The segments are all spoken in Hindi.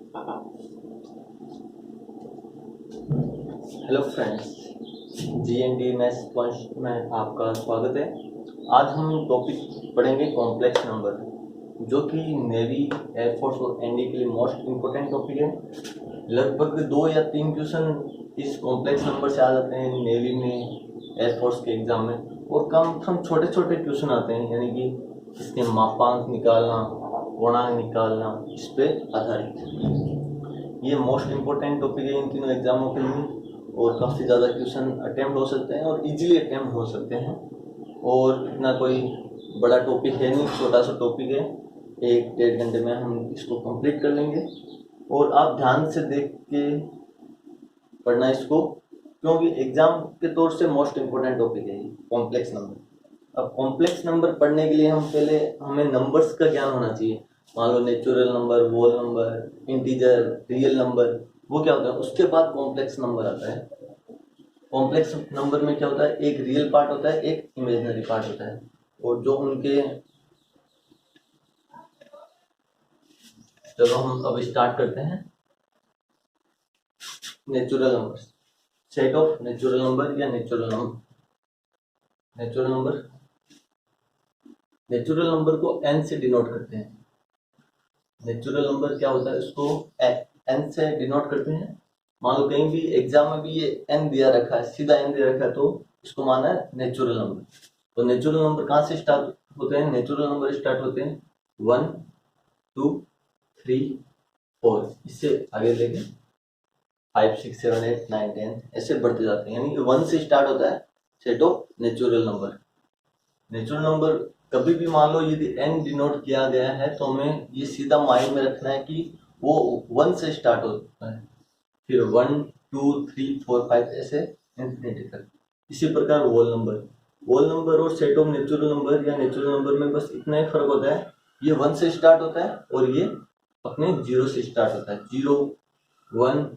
हेलो फ्रेंड्स, जीएनडी मैथ्स में आपका स्वागत है। आज हम टॉपिक पढ़ेंगे कॉम्प्लेक्स नंबर, जो कि नेवी, एयरफोर्स और एनडी के लिए मोस्ट इम्पोर्टेंट टॉपिक है। लगभग 2 या 3 क्वेश्चन इस कॉम्प्लेक्स नंबर से आ जाते हैं नेवी में, एयरफोर्स के एग्जाम में, और कम छोटे छोटे क्वेश्चन आते हैं, यानी कि इसके मापांक निकालना, पूर्णांक निकालना, इस पर आधारित ये मोस्ट इम्पोर्टेंट टॉपिक है इन तीनों एग्जामों के लिए। और काफ़ी ज़्यादा क्वेश्चन अटेम्प्ट हो सकते हैं और इजीली अटेम्प्ट हो सकते हैं, और इतना कोई बड़ा टॉपिक है नहीं, छोटा सा टॉपिक है। 1-1.5 घंटे में हम इसको कंप्लीट कर लेंगे। और आप ध्यान से देख के पढ़ना इसको, क्योंकि एग्जाम के तौर से मोस्ट इम्पोर्टेंट टॉपिक है ये कॉम्प्लेक्स नंबर। अब कॉम्प्लेक्स नंबर पढ़ने के लिए हमें नंबर्स का ज्ञान होना चाहिए। मान लो natural number, whole number, integer, real number, वो क्या होता है, उसके बाद कॉम्प्लेक्स नंबर आता है। कॉम्प्लेक्स नंबर में क्या होता है, एक रियल पार्ट होता है, एक इमेजिनरी पार्ट होता है, और जो उनके, चलो हम अब स्टार्ट करते हैं। Natural number, set of natural number या नेचुरल नंबर को n से डिनोट करते हैं। नेचुरल नंबर क्या होता है, उसको n से डिनोट करते हैं। मान लो कहीं भी एग्जाम में भी ये n दिया रखा है, सीधा n दिया रखा है, तो इसको माना है नेचुरल नंबर। तो नेचुरल नंबर कहाँ से स्टार्ट होते हैं? नेचुरल नंबर स्टार्ट होते हैं 1, 2, 3, 4, इससे आगे लेके 5, 6, 7, 8, 9, 10 ऐसे बढ़ते जाते हैं, यानी कि 1 से स्टार्ट होता है set of natural number. Natural number कभी भी मान लो यदि n डिनोट किया गया है, तो हमें ये सीधा माइंड में रखना है कि वो 1 से स्टार्ट होता है, फिर 1, 2, 3, 4, 5 ऐसे इंफिनिटी तक। इसी प्रकार होल नंबर और सेट ऑफ नेचुरल नंबर या नेचुरल नंबर में बस इतना ही फर्क होता है, ये 1 से स्टार्ट होता है और ये अपने 0 से स्टार्ट होता है। 0, 1,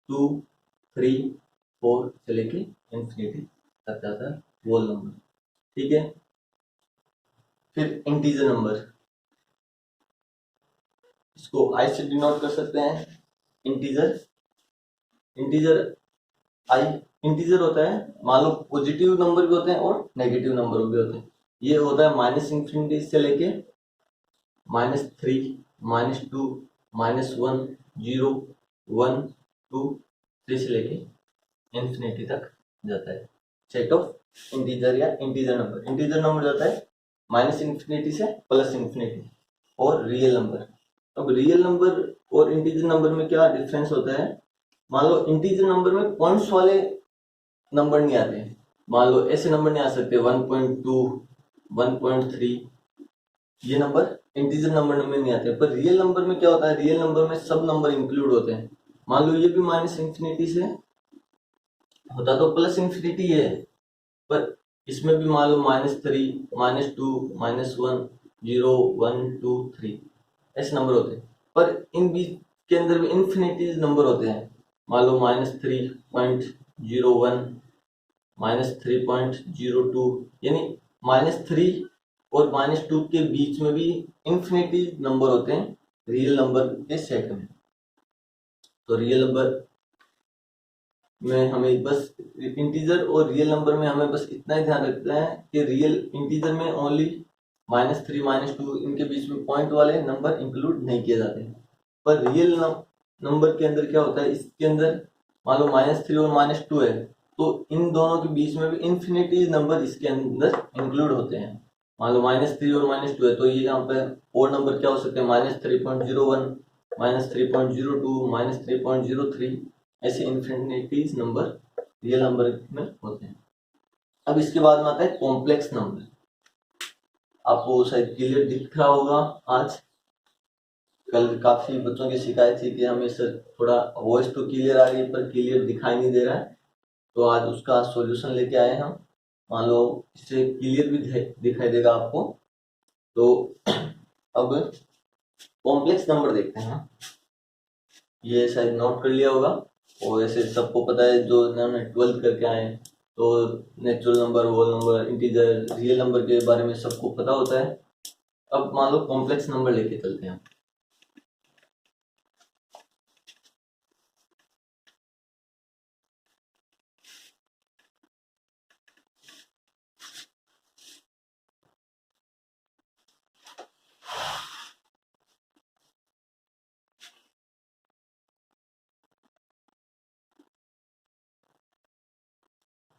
2, 3, 4 से लेके इंफिनिटी तक जाता है होल नंबर। ठीक है। फिर इंटीजर नंबर, इसको i से डिनोट कर सकते हैं। इंटीजर आई इंटीजर होता है, मान लो पॉजिटिव नंबर भी होते हैं और नेगेटिव नंबर भी होते हैं। ये होता है -इंफिनिटी से लेके -3, -2, -1, 0, 1, 2, 3 से लेके इंफिनिटी तक जाता है सेट ऑफ इंटीजर या इंटीजर नंबर। इंटीजर नंबर जाता है -इंफिनिटी से +इंफिनिटी। और रियल नंबर, अब रियल नंबर और इंटीजर नंबर में क्या डिफरेंस होता है? मान लो इंटीजर नंबर में पॉइंट्स वाले नंबर नहीं आते। मान लो ऐसे नंबर नहीं आ सकते 1.2, 1.3, ये नंबर इंटीजर नंबर में नहीं आते। पर रियल नंबर में क्या होता है, रियल नंबर में सब नंबर इंक्लूड होते हैं। मान लो ये भी -इंफिनिटी से होता तो +इंफिनिटी है, पर इसमें भी मान लो -3, -2, -1, 0, 1, 2, 3 ऐसे नंबर होते हैं। पर इन बीच के अंदर भी इंफिनिटी नंबर होते हैं। मान लो -3.01, -3.02, यानी -3 और -2 के बीच में भी इंफिनिटी नंबर होते हैं रियल नंबर के सेट में। तो रियल नंबर में हमें बस इंटीजर और रियल नंबर में हमें बस इतना ही ध्यान रखना है कि रियल इंटीजर में ओनली -3, -2 इनके बीच में पॉइंट वाले नंबर इंक्लूड नहीं किए जाते हैं। पर रियल नंबर के अंदर क्या होता है, इसके अंदर मान लो -3 और -2 है, तो इन दोनों के बीच में भी इंफिनिटी नंबर इसके अंदर इंक्लूड होते हैं। मान लो -3 और -2 है, तो ये यहाँ पे और नंबर क्या हो सकते हैं, -3.01, -3.02, -3.03 ऐसे इंफिनिटीज नंबर रियल नंबर में होते हैं। अब इसके बाद में आता है कॉम्प्लेक्स नंबर। आपको शायद क्लियर दिख रहा होगा। आज कल काफी बच्चों की शिकायत थी कि हमें सर थोड़ा वॉइस तो क्लियर आ रही है पर क्लियर दिखाई नहीं दे रहा है, तो आज उसका सॉल्यूशन लेके आए हम। मान लो इससे क्लियर भी दिखाई देगा आपको। तो अब कॉम्प्लेक्स नंबर देखते हैं। ये शायद नोट कर लिया होगा, और ऐसे सबको पता है जो इन्होंने 12th करके आए, तो natural number, whole number, integer, real number के बारे में सबको पता होता है। अब मान लो कॉम्प्लेक्स नंबर लेके चलते हैं।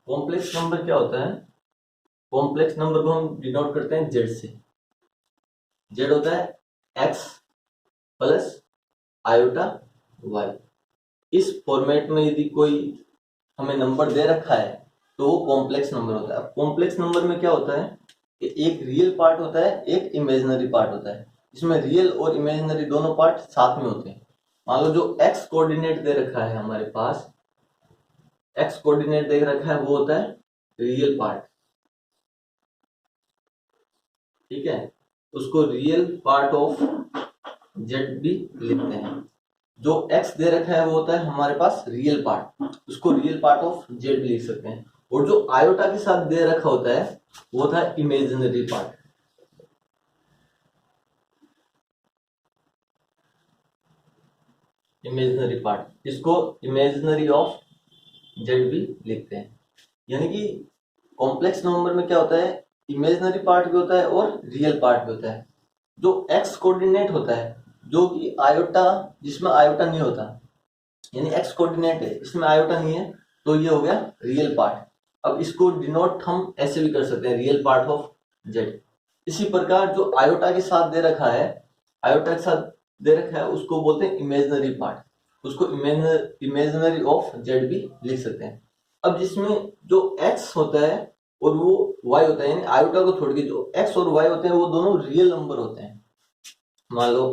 कॉम्प्लेक्स नंबर क्या होता है? कॉम्प्लेक्स नंबर को हम डिनोट करते हैं जेड से। जेड होता है एक्स प्लस आयोटा वाई। इस फॉर्मेट में यदि कोई हमें नंबर दे रखा है तो वो कॉम्प्लेक्स नंबर होता है। कॉम्प्लेक्स नंबर में क्या होता है कि एक रियल पार्ट होता है, एक इमेजिनरी पार्ट होता है। इसमें रियल और इमेजिनरी दोनों पार्ट साथ में होते हैं। मान लो जो एक्स कोऑर्डिनेट दे रखा है हमारे पास, एक्स कोऑर्डिनेट दे रखा है वो होता है रियल पार्ट, ठीक है। उसको रियल पार्ट ऑफ जेड भी लिखते हैं। जो एक्स दे रखा है वो होता है हमारे पास रियल पार्ट, उसको रियल पार्ट ऑफ जेड लिख सकते हैं। और जो आयोटा के साथ दे रखा होता है वो था इमेजिनरी पार्ट। इमेजिनरी पार्ट, इसको इमेजिनरी ऑफ जेड भी लिखते हैं। यानी कि कॉम्प्लेक्स नंबर में क्या होता है, इमेजिनरी पार्ट भी होता है और रियल पार्ट भी होता है। जो एक्स कोऑर्डिनेट होता है, जो कि आयोटा, जिसमें आयोटा नहीं होता, यानी एक्स कोऑर्डिनेट है इसमें आयोटा नहीं है, तो ये हो गया रियल पार्ट। अब इसको डिनोट हम ऐसे भी कर सकते हैं, रियल पार्ट ऑफ जेड। इसी प्रकार जो आयोटा के साथ दे रखा है, आयोटा के साथ दे रखा है उसको बोलते हैं इमेजिनरी पार्ट, उसको इमेजिनरी ऑफ जेड भी लिख सकते हैं। अब जिसमें जो एक्स होता है और वो वाई होता है, यानी आयोटा को छोड़ के जो एक्स और वाई होते हैं वो दोनों रियल नंबर होते हैं। मान लो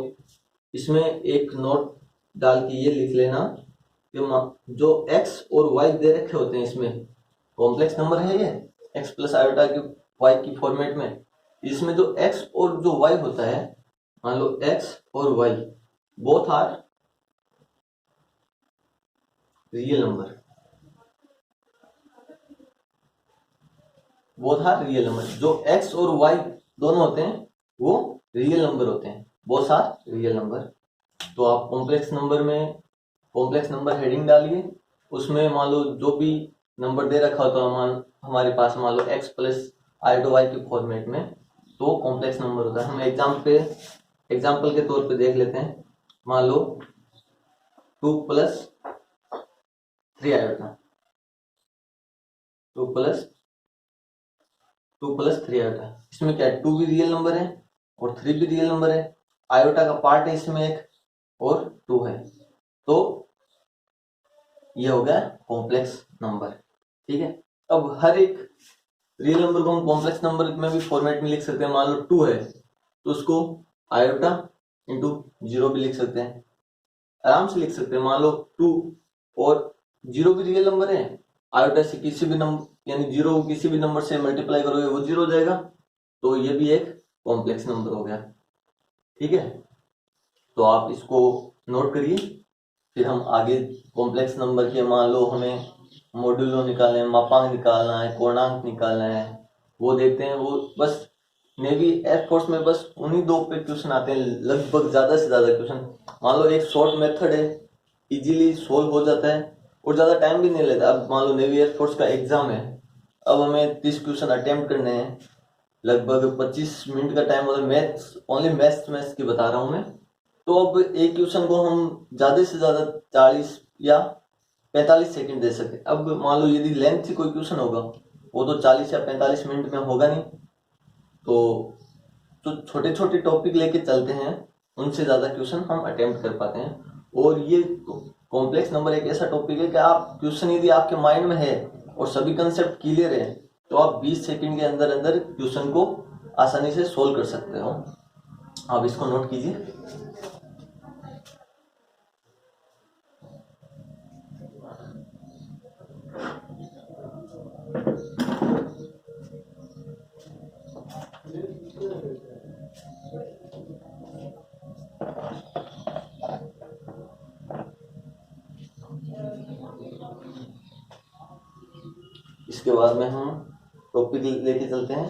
इसमें एक नोट डाल के ये लिख लेना कि जो x और y दे रखे होते हैं, इसमें कॉम्प्लेक्स नंबर है ये x प्लस आयोटा की y की फॉर्मेट में। इसमें जो x और जो y होता है, मान लो x और y both are real number, both are real number. जो x और y दोनों होते हैं वो रियल नंबर होते हैं, बोथ आर रियल नंबर। तो आप कॉम्प्लेक्स नंबर में कॉम्प्लेक्स नंबर हेडिंग डालिए, उसमें मान लो जो भी नंबर दे रखा होता है हमारे पास, मान लो x plus i to y के फॉर्मेट में, तो कॉम्प्लेक्स नंबर होता है। हम एग्जाम्पल के तौर पे देख लेते हैं। मान लो 2 + 3 आयोटा, 2 + 3 आयोटा, इसमें क्या है, 2 भी रियल नंबर है और 3 भी रियल नंबर है। आयोटा का पार्ट है इसमें एक और 2 है, तो ये हो गया कॉम्प्लेक्स नंबर, ठीक है। अब हर एक रियल नंबर को हम कॉम्प्लेक्स नंबर में भी फॉर्मेट में लिख सकते हैं। मान लो 2 है तो उसको आयोटा इंटू 0 भी लिख सकते हैं, आराम से लिख सकते हैं। मान लो 2 और 0 भी रियल नंबर है, आयोटा से किसी भी नंबर, यानी 0 किसी भी नंबर से मल्टीप्लाई करोगे वो 0 हो जाएगा, तो ये भी एक कॉम्प्लेक्स नंबर हो गया, ठीक है। तो आप इसको नोट करिए। फिर हम आगे कॉम्प्लेक्स नंबर के, मान लो हमें मॉड्यूलो निकालना है, मापांक निकालना है, पूर्णांक निकालना है, वो देखते हैं। वो बस नेवी एयरफोर्स में बस उन्हीं 2 पे क्वेश्चन आते हैं लगभग, ज्यादा से ज्यादा क्वेश्चन। मान लो एक शॉर्ट मेथड है, इजीली सोल्व हो जाता है और ज्यादा टाइम भी नहीं लेता। अब मान लो नेवी एयरफोर्स का एग्जाम है, अब हमें 30 क्वेश्चन अटेम्प्ट करने हैं, लगभग 25 मिनट का टाइम होता है। मैथ्स, ओनली मैथ्स की बता रहा हूँ मैं। तो अब एक क्वेश्चन को हम ज्यादा से ज्यादा 40 या 45 सेकंड दे सकते। अब मान लो यदि लेंथ से कोई क्वेश्चन होगा, वो तो 40 या 45 मिनट में होगा नहीं। तो छोटे छोटे टॉपिक लेके चलते हैं, उनसे ज्यादा क्वेश्चन हम अटेम्प्ट कर पाते हैं। और ये कॉम्प्लेक्स नंबर एक ऐसा टॉपिक है कि आप क्वेश्चन यदि आपके माइंड में है और सभी कंसेप्ट क्लियर है, तो आप 20 सेकंड के अंदर अंदर क्वेश्चन को आसानी से सोल्व कर सकते हो। आप इसको नोट कीजिए। इसके बाद में हम टॉपिक लेके चलते हैं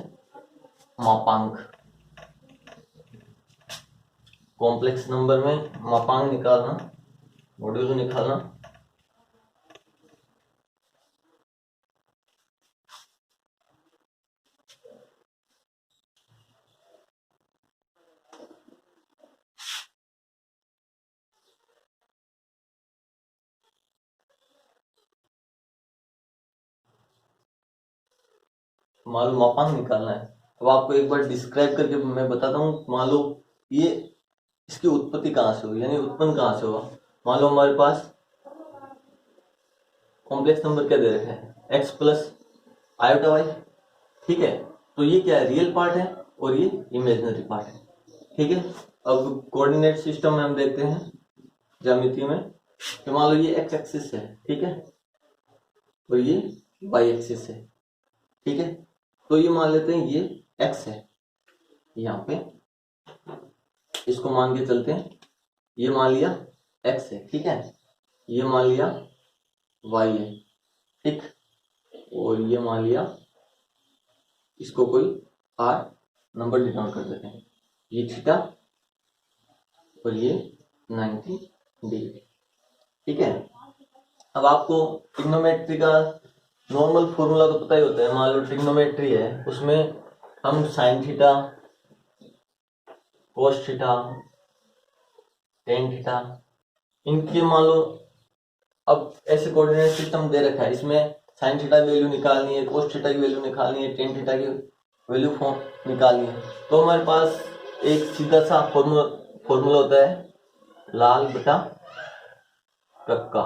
मापांक। कॉम्प्लेक्स नंबर में मापांक निकालना, मॉड्यूलो निकालना। मान लो मापांक निकालना है। अब आपको एक बार डिस्क्राइब करके मैं बताता हूँ। मान लो ये इसकी उत्पत्ति कहाँ से हुई, यानी उत्पन्न कहाँ से हुआ। मान लो हमारे पास कॉम्प्लेक्स नंबर क्या दे रखा है, x प्लस आयोटा वाई, ठीक है। तो ये क्या है, रियल पार्ट है और ये इमेजिनरी पार्ट है, ठीक है। अब कोऑर्डिनेट सिस्टम में हम देखते हैं ज्यामिति में, तो मान लो ये एक्स एक्सिस है, ठीक है, और ये वाई एक्सिस है, ठीक है। तो ये मान लेते हैं ये एक्स है, यहाँ पे इसको मान के चलते हैं, ये मान लिया एक्स है, ठीक है, ये मान लिया वाई है, ठीक, और ये मान लिया इसको कोई आर नंबर डिनोट कर देते हैं, ये थीटा और ये 90 डिग्री, ठीक है। अब आपको ट्रिग्नोमेट्री का नॉर्मल फॉर्मूला तो पता ही होता है। मान लो ट्रिग्नोमेट्री है, उसमें हम sine theta, cos theta, tan theta, इनके मान लो अब ऐसे कोऑर्डिनेट सिस्टम दे रखा है, इसमें साइन थीटा की वैल्यू निकालनी है, कोस थीटा की वैल्यू निकालनी है, टेन थीटा की वैल्यू निकालनी है। तो हमारे पास एक सीधा सा फॉर्मूला होता है, लाल बटा कक्का,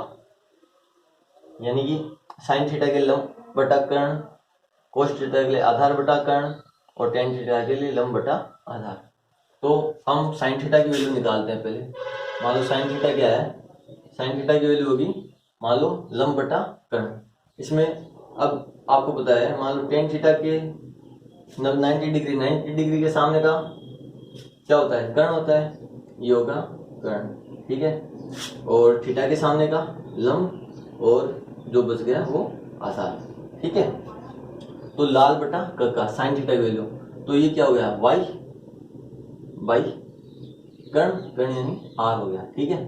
यानी कि साइन थीटा के लंब बटा कर्ण, कोस थीटा के लिए आधार बटा कर्ण, और टेन थीटा के लिए लंब बटा आधार। तो हम साइन थीटा की वैल्यू निकालते हैं पहले। मान लो साइन थीटा क्या है, साइन थीटा की वैल्यू होगी मान लो लंब बटा कर्ण। इसमें अब आपको पता है, मान लो टेन थीटा के 90 डिग्री, 90 डिग्री के सामने का क्या होता है, कर्ण होता है, ये होगा कर्ण, ठीक है, और थीटा के सामने का लंब, और जो बच गया वो आधार, ठीक है। तो लाल बटा कक्का साइन थीटा की वैल्यू, तो ये क्या हो गया, वाई बाई कर्ण, कर्ण यानी आर हो गया, ठीक है।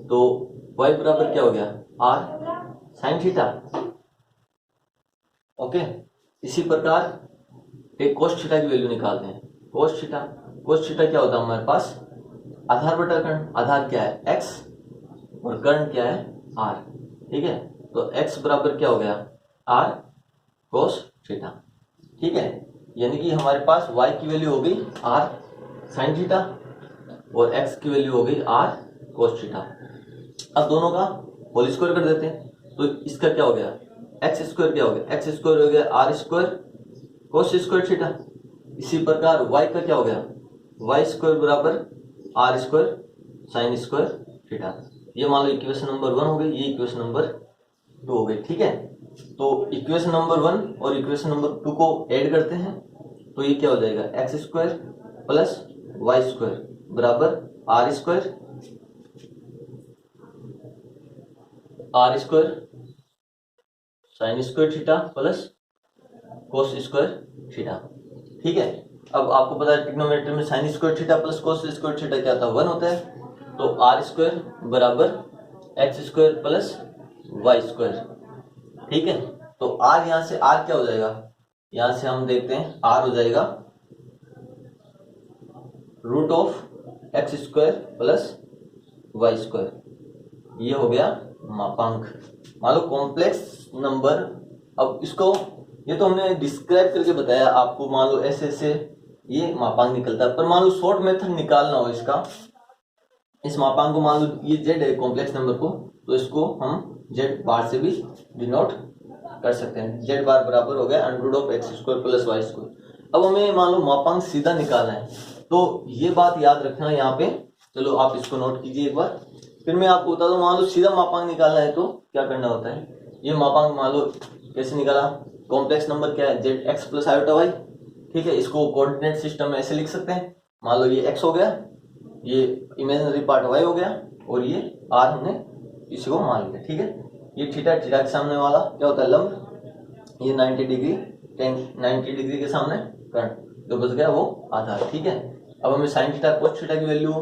तो वाई बराबर क्या हो गया, आर साइन थीटा, ओके। इसी प्रकार एक कोस थीटा की वैल्यू निकालते हैं, कोस थीटा, कोस थीटा क्या होता है हमारे पास, आधार बटा कर्ण, आधार क्या है x और कर्ण क्या है r, ठीक है। तो x बराबर क्या हो गया, r कोस थीटा, ठीक है। यानी कि हमारे पास y की वैल्यू हो गई r साइन थीटा और x की वैल्यू हो गई r कोस थीटा। अब दोनों का होल स्क्वायर कर देते हैं, तो इसका क्या हो गया, एक्स स्क्वायर क्या हो गया, एक्स स्क्वायर हो गया r square cos square theta. इसी प्रकार y का क्या हो गया, वाई स्क्वायर बराबर are square sine square theta. ये मान लो इक्वेशन नंबर 1 हो गई, ये इक्वेशन नंबर 2 हो गई, ठीक है। तो इक्वेशन नंबर 1 और इक्वेशन नंबर 2 को ऐड करते हैं, तो ये क्या हो जाएगा, X square plus Y square बराबर are square sine square theta plus cos square theta, ठीक है। अब आपको पता है ट्रिग्नोमेट्री में sine square theta plus cos square theta क्या था, 1 होता है। तो आर स्क्वायर बराबर X square plus Y square, ठीक है। तो आर, यहां से आर क्या हो जाएगा, यहां से हम देखते हैं आर हो जाएगा root of x square plus Y square, ये हो गया मापांक। मान लो कॉम्प्लेक्स नंबर, अब इसको ये तो हमने डिस्क्राइब करके बताया आपको, मान लो ऐसे ऐसे ये मापांक निकलता है। पर मान लो शॉर्ट मेथड निकालना हो इसका, इस मापांक को, मान लो ये जेड है कॉम्प्लेक्स नंबर को, तो इसको हम जेड बार से भी डिनोट कर सकते हैं। जेड बार बराबर हो गया under root of x square plus Y square. अब हमें मान लो मापांक सीधा निकालना है, तो ये बात याद रखना यहाँ पे, चलो आप इसको नोट कीजिए एक बार, फिर मैं आपको बता दूं। मान लो सीधा मापांक निकालना है तो क्या करना होता है, ये मापांक मान लो कैसे निकाला, कॉम्प्लेक्स नंबर क्या है, z x plus iota y, ठीक है। इसको कोऑर्डिनेट सिस्टम में ऐसे लिख सकते हैं, मान लो ये x हो गया, ये इमेजिनरी पार्ट y हो गया, और ये r हमने इसी को मान लिया, ठीक है। ये थीटा, थीटा के सामने वाला क्या होता है लंब, ये 90 डिग्री 90 डिग्री के सामने कर्ण, जो बच गया वो आधार, ठीक है। अब हमें साइन थीटा कोस थीटा की वैल्यू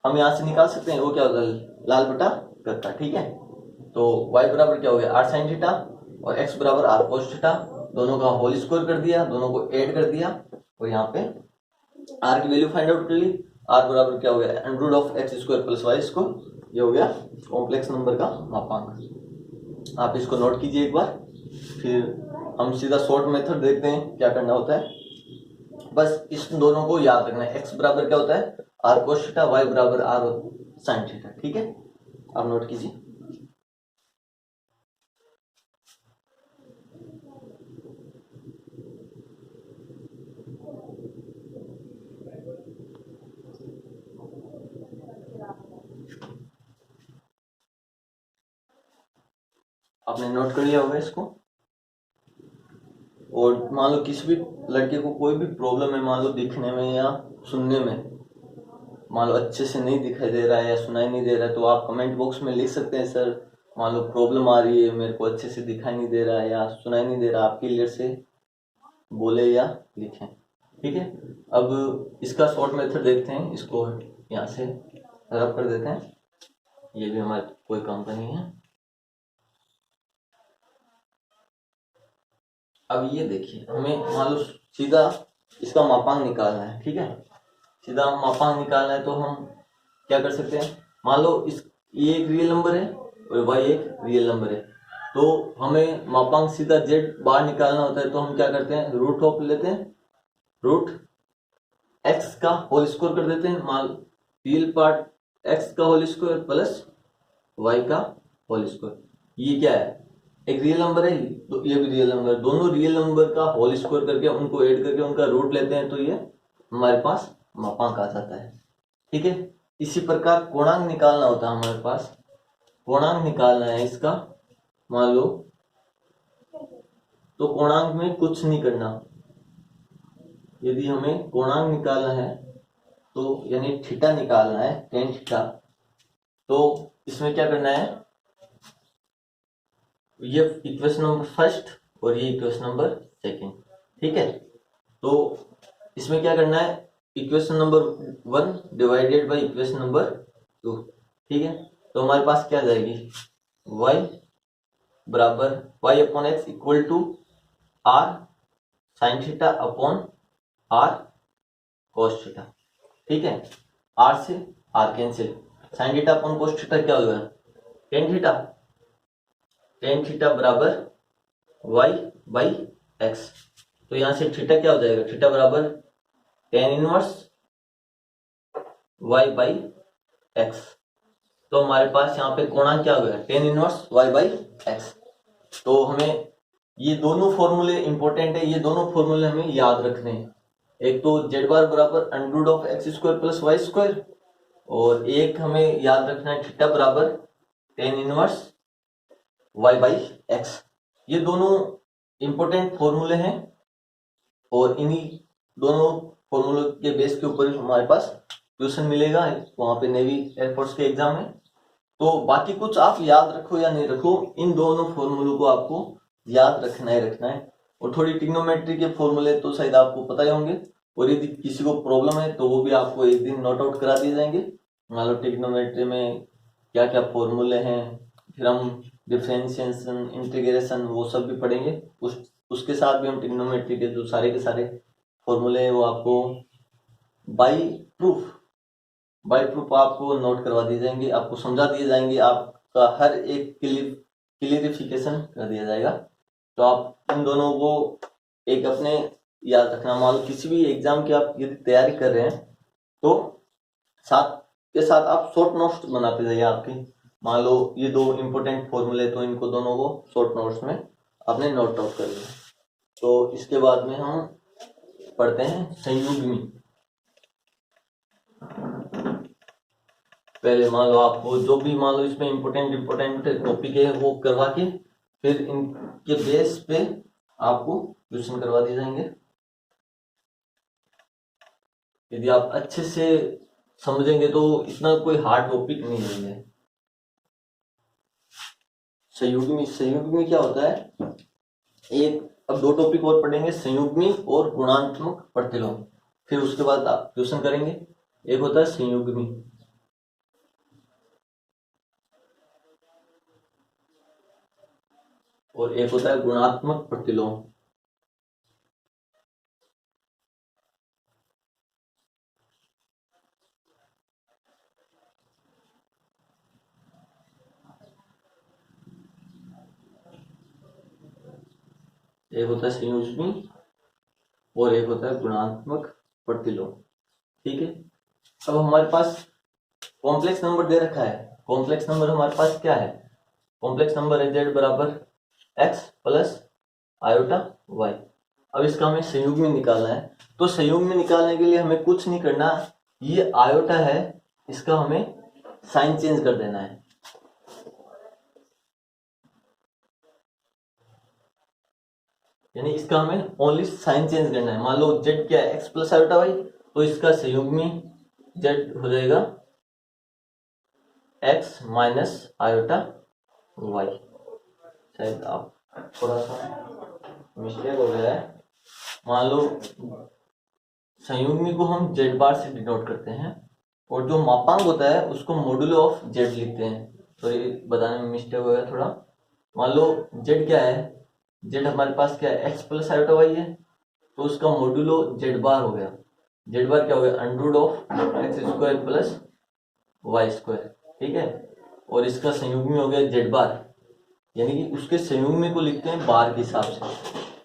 हम यहाँ से निकाल सकते हैं, वो क्या होता है लाल बटा कक्का, ठीक है। तो y बराबर क्या हो गया r साइन थीटा और x बराबर r कोस थीटा, दोनों का होल स्क्वायर कर दिया, दोनों को ऐड कर दिया, और यहाँ पे r की वैल्यू फाइंड आउट कर ली। r बराबर क्या हो गया under root of x square plus Y square, ये हो गया कॉम्प्लेक्स नंबर का मापांक। आप इसको नोट कीजिए एक बार, फिर हम सीधा शॉर्ट मेथड देखते हैं क्या करना होता है। बस इस दोनों को याद रखना है। एक्स बराबर क्या होता है, आर कोस थीटा, वाई बराबर आर साइन थीटा। ठीक है, आप नोट कीजिए। आपने नोट कर लिया होगा इसको। और मान लो किसी भी लड़के को कोई भी प्रॉब्लम है, मान लो दिखने में या सुनने में, मान लो अच्छे से नहीं दिखाई दे रहा है या सुनाई नहीं दे रहा है, तो आप कमेंट बॉक्स में लिख सकते हैं, सर मान लो प्रॉब्लम आ रही है, मेरे को अच्छे से दिखाई नहीं दे रहा है या सुनाई नहीं दे रहा, आप क्लियर से बोले या लिखें। ठीक है, अब इसका शॉर्ट मेथड देखते हैं। इसको यहाँ से रब कर देते हैं, ये भी हमारे कोई काम का नहीं है। अब ये देखिए, हमें मान लो सीधा इसका मापांक निकालना है। ठीक है, सीधा मापांक निकालना है तो हम क्या कर सकते हैं, मान लो इस ये एक रियल नंबर है और y एक रियल नंबर है, तो हमें मापांक सीधा z बाहर निकालना होता है। तो हम क्या करते हैं, रूट ऑफ लेते हैं, रूट x का होल स्क्वायर कर देते हैं। मान रियल पार्ट x का होल स्क्वायर प्लस y का होल स्क्वायर। ये क्या है, एक रियल नंबर है तो ये भी रियल नंबर, दोनों रियल नंबर का होल स्क्वायर करके उनको ऐड करके उनका रूट लेते हैं, तो ये हमारे पास मापांक आ जाता है। ठीक है, इसी प्रकार कोणांक निकालना होता है हमारे पास। कोणांक निकालना है इसका, मान लो तो कोणांक में कुछ नहीं करना। यदि हमें कोणांक निकालना है तो यानी थीटा निकालना है, टेन थीटा, तो इसमें क्या करना है, ये इक्वेशन नंबर फर्स्ट और ये इक्वेशन नंबर सेकंड। ठीक है, तो इसमें क्या करना है, equation number 1 divided by equation number 2। ठीक है, तो हमारे पास क्या जाएगी, y बराबर y upon x equal to r sine theta upon r cos theta. ठीक है, आर से r cancel, sine theta upon cos theta क्या होगा, टेन थीटा। टेन थीटा बराबर y बाई एक्स, तो यहां से थीटा क्या हो जाएगा, थीटा बराबर tan inverse y by x. तो हमारे पास यहाँ पे कोणांक क्या हो गया, tan inverse y by x. तो हमें ये दोनों फॉर्मूले इंपॉर्टेंट है, ये दोनों फॉर्मूले हमें याद रखने हैं। एक तो जेड बार बराबर under of x square plus Y square, और एक हमें याद रखना है थीटा बराबर tan inverse y by x. ये दोनों इंपॉर्टेंट फॉर्मूले हैं और इन्हीं दोनों फॉर्मूले के बेस के ऊपर हमारे पास क्वेश्चन मिलेगा वहां पे नेवी एयरफोर्स के एग्जाम में। तो बाकी कुछ आप याद रखो या नहीं रखो, इन दोनों फॉर्मूलों को आपको याद रखना ही रखना है। और थोड़ी ट्रिग्नोमेट्री के फॉर्मूले तो शायद आपको पता ही होंगे, और यदि किसी को प्रॉब्लम है तो वो भी आपको एक दिन नोट आउट करा दिए जाएंगे। मान लो ट्रिग्नोमेट्री में क्या क्या फॉर्मूले हैं, फिर हम डिफरेंशिएशन, इंटीग्रेशन वो सब भी पढ़ेंगे। उसके साथ भी हम ट्रिग्नोमेट्री के जो सारे के सारे फॉर्मूले हैं वो आपको बाई प्रूफ आपको नोट करवा दिए जाएंगे, आपको समझा दिए जाएंगे, आपका हर एक क्लियरिफिकेशन कर दिया जाएगा। तो आप इन दोनों को एक अपने याद रखना। मान लो किसी भी एग्जाम की आप यदि तैयारी कर रहे हैं तो साथ के साथ आप शॉर्ट नोट्स बनाते जाइए आपकी। मान लो ये दो इंपॉर्टेंट फॉर्मूले, तो इनको दोनों को शॉर्ट नोट्स में आपने नोट आउट कर लिया। तो इसके बाद में हम पढ़ते हैं संयुग्मी। पहले मान लो आपको जो भी मान लो इसमें इंपॉर्टेंट टॉपिक है वो करवा के फिर इनके बेस पे आपको क्वेश्चन करवा दिए जाएंगे। यदि आप अच्छे से समझेंगे तो इतना कोई हार्ड टॉपिक नहीं है। संयुग्मी क्या होता है, एक अब दो टॉपिक और पढ़ेंगे, संयुग्मी और गुणात्मक प्रतिलोम, फिर उसके बाद आप क्वेश्चन करेंगे। एक होता है संयुग्मी और एक होता है गुणात्मक प्रतिलोम। एक होता है संयुग्मी और एक होता है गुणात्मक प्रतिलोम। ठीक है, अब हमारे पास कॉम्प्लेक्स नंबर दे रखा है। कॉम्प्लेक्स नंबर हमारे पास क्या है? कॉम्प्लेक्स नंबर है z बराबर x प्लस आयोटा y। अब इसका हमें संयुग्मी निकालना है। तो संयुग्मी निकालने के लिए हमें कुछ नहीं करना, ये आयोटा है इसका हमें साइन चेंज कर देना है। यानी इसका हमें ओनली साइन चेंज करना है। मान लो z क्या है? x प्लस आयोटा y, तो इसका संयुग्मी z हो जाएगा x माइनस आयोटा y। शायद आप थोड़ा सा मिस्टेक हो गया है। मान लो संयुग्मी को हम z बार से डिनोट करते हैं और जो मापांक होता है उसको मॉड्यूलो ऑफ z लिखते हैं। तो ये बताने में मिस्टेक हो गया थोड़ा। मान लो z क्या है? z हमारे पास क्या है? x प्लस आयोटा y है, तो उसका मॉड्यूलो z बार हो गया। z बार क्या हो गया? Under of x square plus Y square. ठीक है, और इसका संयुग्मी हो गया z बार, यानी कि उसके संयुग्मी को लिखते हैं बार के हिसाब से।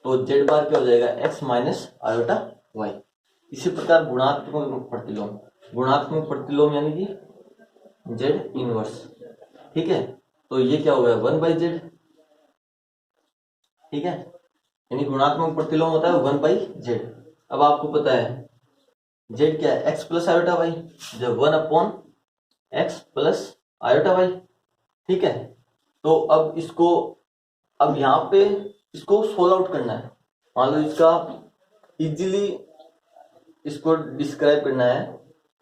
तो z बार क्या हो जाएगा? x minus iota y। इसी प्रकार गुणात्मक प्रतिलोम, गुणात्मक प्रतिलोम यानी कि z इनवर्स। ठीक है, तो ये क्या हो गया? 1/z। ठीक है, यानी गुणात्मक प्रतिलोम होता है 1/z। अब आपको पता है z क्या है? x प्लस आयोटा y, जब 1/x प्लस आयोटा y। ठीक है, तो अब इसको, अब यहाँ पे इसको सोल्व आउट करना है। मान लो इसका इजीली इसको डिस्क्राइब करना है,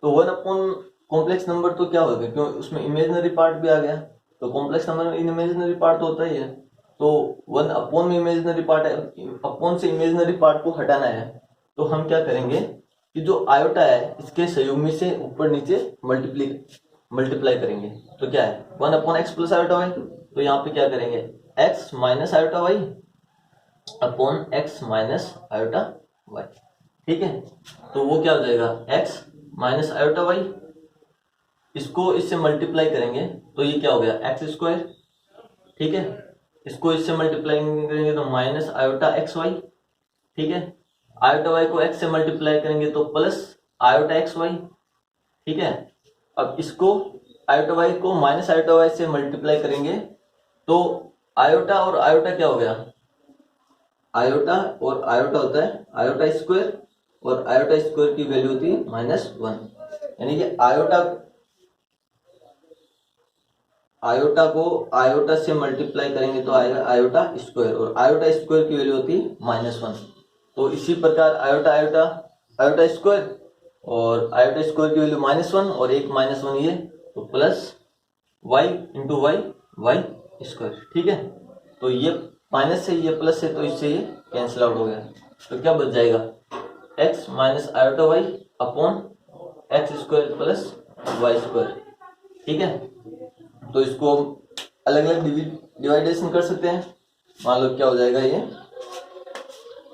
तो 1/, कॉम्प्लेक्स नंबर तो क्या होगा? क्यों उसमें इमेजिनरी पार्ट भी आ गया, तो कॉम्प्लेक्स नंबर में इमेजिनरी पार्ट तो होता ही है। तो 1/, में इमेजिनरी पार्ट है, अपॉन से इमेजिनरी पार्ट को हटाना है। तो हम क्या करेंगे कि जो आयोटा है इसके संयुग्मी से ऊपर नीचे मल्टीप्लाई करेंगे। तो क्या है? 1/x plus iota y। तो यहाँ पे क्या करेंगे? x minus iota y upon x minus iota y। ठीक है, तो वो क्या हो जाएगा? x माइनस आयोटा y, इसको इससे मल्टीप्लाई करेंगे तो ये क्या हो गया? X square. ठीक है, इसको इससे मल्टीप्लाई करेंगे तो माइनस आयोटा एक्स वाई। ठीक है, आयोटा वाई को x से मल्टीप्लाई करेंगे तो प्लस आयोटा एक्स वाई। ठीक है, अब इसको आयोटा वाई को माइनस आयोटा वाई से मल्टीप्लाई करेंगे तो आयोटा और आयोटा क्या हो गया? आयोटा और आयोटा होता है आयोटा स्क्वायर, और आयोटा स्क्वायर की वैल्यू होती है -1। यानी कि आयोटा को आयोटा से मल्टीप्लाई करेंगे तो आएगा आयोटा स्क्वायर, और आयोटा स्क्वायर की वैल्यू होती है -1। तो इसी प्रकार आयोटा आयोटा आयोटा स्क्वायर, और आयोटा स्क्वायर की वैल्यू -1 और एक -1 ये, तो plus y into y y square. ठीक है, तो ये माइनस से ये प्लस है तो इससे ये कैंसिल आउट हो गया। तो क्या बच जाएगा? x minus iota y upon x square plus Y square. ठीक है, तो इसको हम अलग अलग डिवाइडेशन कर सकते हैं। मान लो क्या हो जाएगा ये,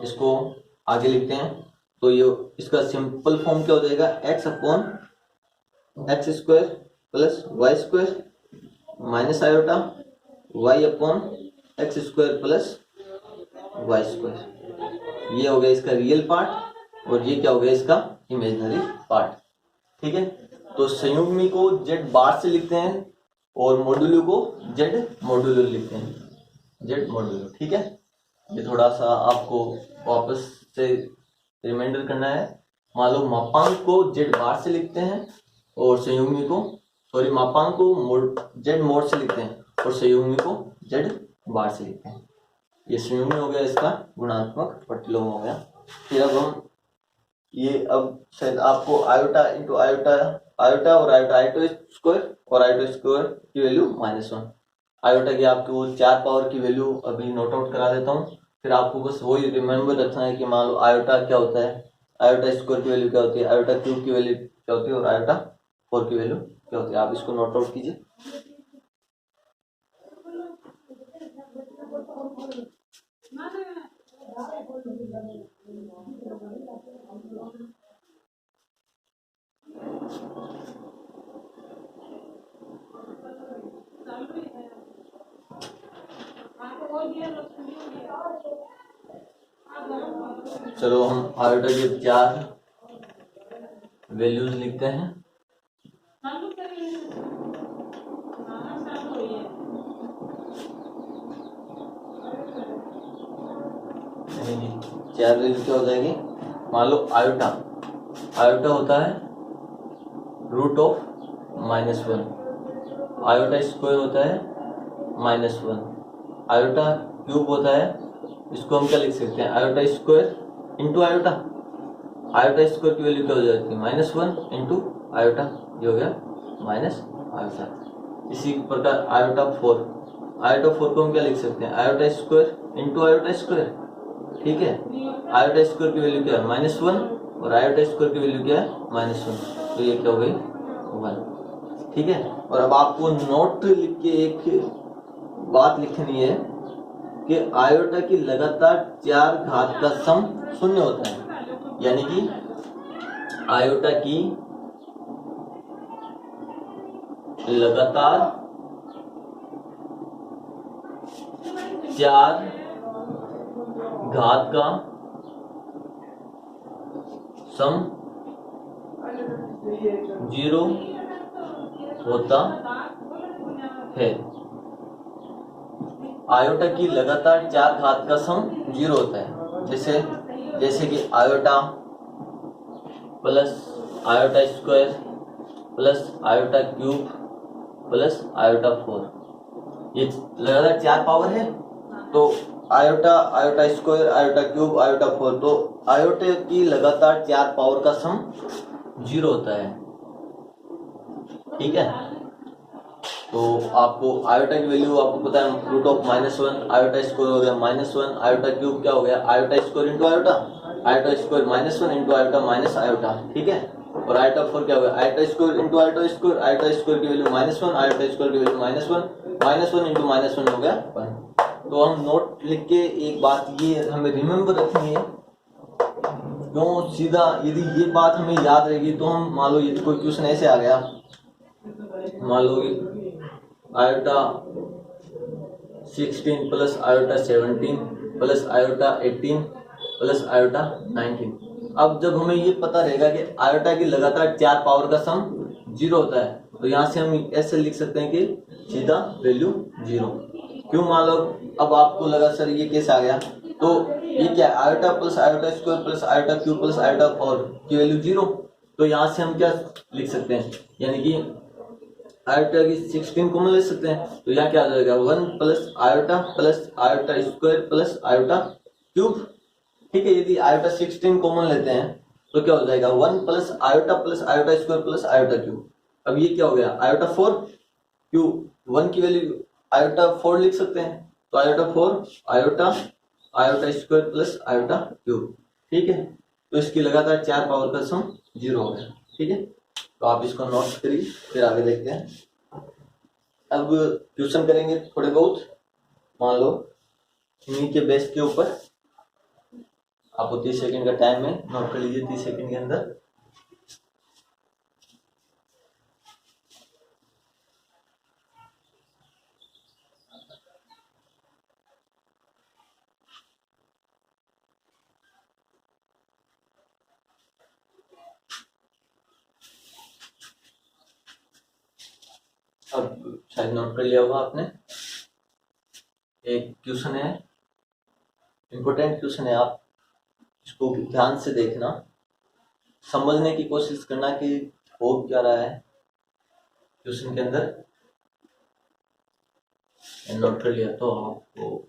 इसको आगे लिखते हैं तो ये इसका सिंपल फॉर्म क्या हो जाएगा? x upon x square plus Y square minus iota y upon x square plus Y square. ये हो गया इसका रियल पार्ट, और ये क्या हो गया? इसका इमेजिनरी पार्ट। ठीक है, तो संयुग्मी को z बार से लिखते हैं और मॉड्यूलो को z मॉड्यूलो लिखते हैं, z मॉड्यूलो। ठीक है, ये थोड़ा सा आपको वापस से रिमाइंडर करना है। मान लो मापांक को z बार से लिखते हैं और संयुग्मी को, सॉरी, मापांक को z मोड से लिखते हैं और संयुग्मी को z बार से लिखते हैं। ये संयुग्मी हो गया, इसका गुणात्मक प्रतिलोम हो गया। फिर अब हम ये, अब शायद आपको आयोटा इंटू आयोटा, आयोटा और आयोटा स्क्वायर और आयोटा स्क्वायर की वैल्यू -1, आयोटा की आपकी वो 4 पावर की वैल्यू अभी नोट आउट करा देता हूँ। फिर आपको बस वही रिमेम्बर रखना है कि मान लो आयोटा क्या होता है, आयोटा स्क्वायर की वैल्यू क्या होती है, आयोटा क्यूब की वैल्यू क्या होती है, और आयोटा 4 की वैल्यू क्या होती है। आप इसको नोट आउट कीजिए। चलो हम आयोटा के 4 वैल्यूज लिखते हैं। चार वैल्यू क्या हो जाएगी? मान लो आयोटा होता है रूट ऑफ -1, आयोटा स्क्वायर होता है -1, आयोटा क्यूब होता है, इसको हम क्या लिख सकते हैं? Iota square into iota. Iota square की वैल्यू क्या हो जाती है? -1 इंटू आयोटा, ये हो गया माइनस आयोटा। इसी प्रकार आयोटा 4 को हम क्या लिख सकते हैं? Iota square into iota square, ठीक है। आयोटा स्क्वायर की वैल्यू क्या है? -1 और आयोटा स्क्वायर की वैल्यू क्या है? -1, तो ये क्या हो गई? 1, ठीक है। और अब आपको नोट लिख के एक बात लिखनी है कि आयोटा की लगातार 4 घात का सम 0 होता है, यानी कि आयोटा की लगातार 4 घात का सम 0 होता है। आयोटा की लगातार 4 घात का सम 0 होता है, जैसे कि iota plus iota square plus iota cube plus iota 4, ये लगातार 4 पावर है। तो iota square, iota cube, iota 4, तो आयोटा की लगातार 4 पावर का सम 0 होता है, ठीक है। तो आपको आयोटा की वैल्यू आपको पता है रूट ऑफ -1, आयोटा स्क्वायर हो गया -1, आयोटा क्यूब क्या हो गया? Iota square into iota, iota square -1 into iota minus iota, ठीक है। और आयोटा 4 क्या हो गया? Iota square into iota square, iota square की वैल्यू -1, आयोटा स्क्वायर की वैल्यू -1 इंटू -1 हो गया 1। तो हम नोट लिख के एक बात ये हमें रिमेम्बर रखनी है, क्यों सीधा यदि ये बात हमें याद रहेगी तो हम मान लो यदि कोई क्वेश्चन ऐसे आ गया, मान लो iota 16 plus iota 17 plus iota 18 plus iota 19। अब जब हमें ये पता रहेगा कि आयोटा की लगातार 4 पावर का सम 0 होता है, तो यहाँ से हम ऐसे लिख सकते हैं कि सीधा वैल्यू 0। क्यों? मान लो अब आपको लगा सर ये कैसे आ गया, तो ये क्या है? Iota plus iota square plus iota cube plus iota 4 की वैल्यू 0, तो यहाँ से हम क्या लिख सकते हैं? यानी कि आयोटा की 16 कॉमन ले सकते हैं, तो यहाँ क्या आ जाएगा? 1 plus iota square plus iota cube, ठीक है। यदि आयोटा 16 कॉमन लेते हैं तो क्या हो जाएगा? 1 plus iota square plus iota cube. अब ये क्या हो गया? आयोटा 4 क्यूब 1 की वैल्यू आयोटा 4 लिख सकते हैं, तो iota 4 iota square plus iota cube, ठीक है। तो इसकी लगातार 4 पावर का सम 0 हो गया, ठीक है। तो आप इसको नोट करिए, फिर आगे देखते हैं। अब क्वेश्चन करेंगे थोड़े बहुत, मान लो इन्हीं के बेस के ऊपर। आपको 30 सेकंड का टाइम है, नोट कर लीजिए 30 सेकंड के अंदर। अब शायद नोट कर लिया होगा आपने। एक क्वेश्चन है, इंपॉर्टेंट क्वेश्चन है, आप इसको ध्यान से देखना, समझने की कोशिश करना कि हो क्या रहा है क्वेश्चन के अंदर। नोट कर लिया तो आपको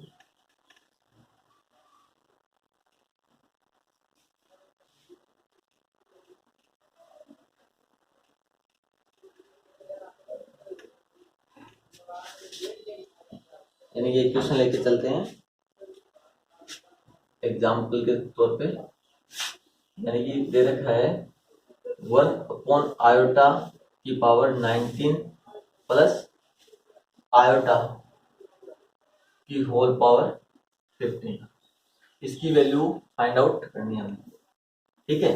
यानी ये क्वेश्चन लेके चलते हैं एग्जाम्पल के तौर पे। यानी कि दे रखा है 1 आयोटा की पावर 19 प्लस आयोटा की होल पावर 15, इसकी वैल्यू फाइंड आउट करनी है हमें, ठीक है।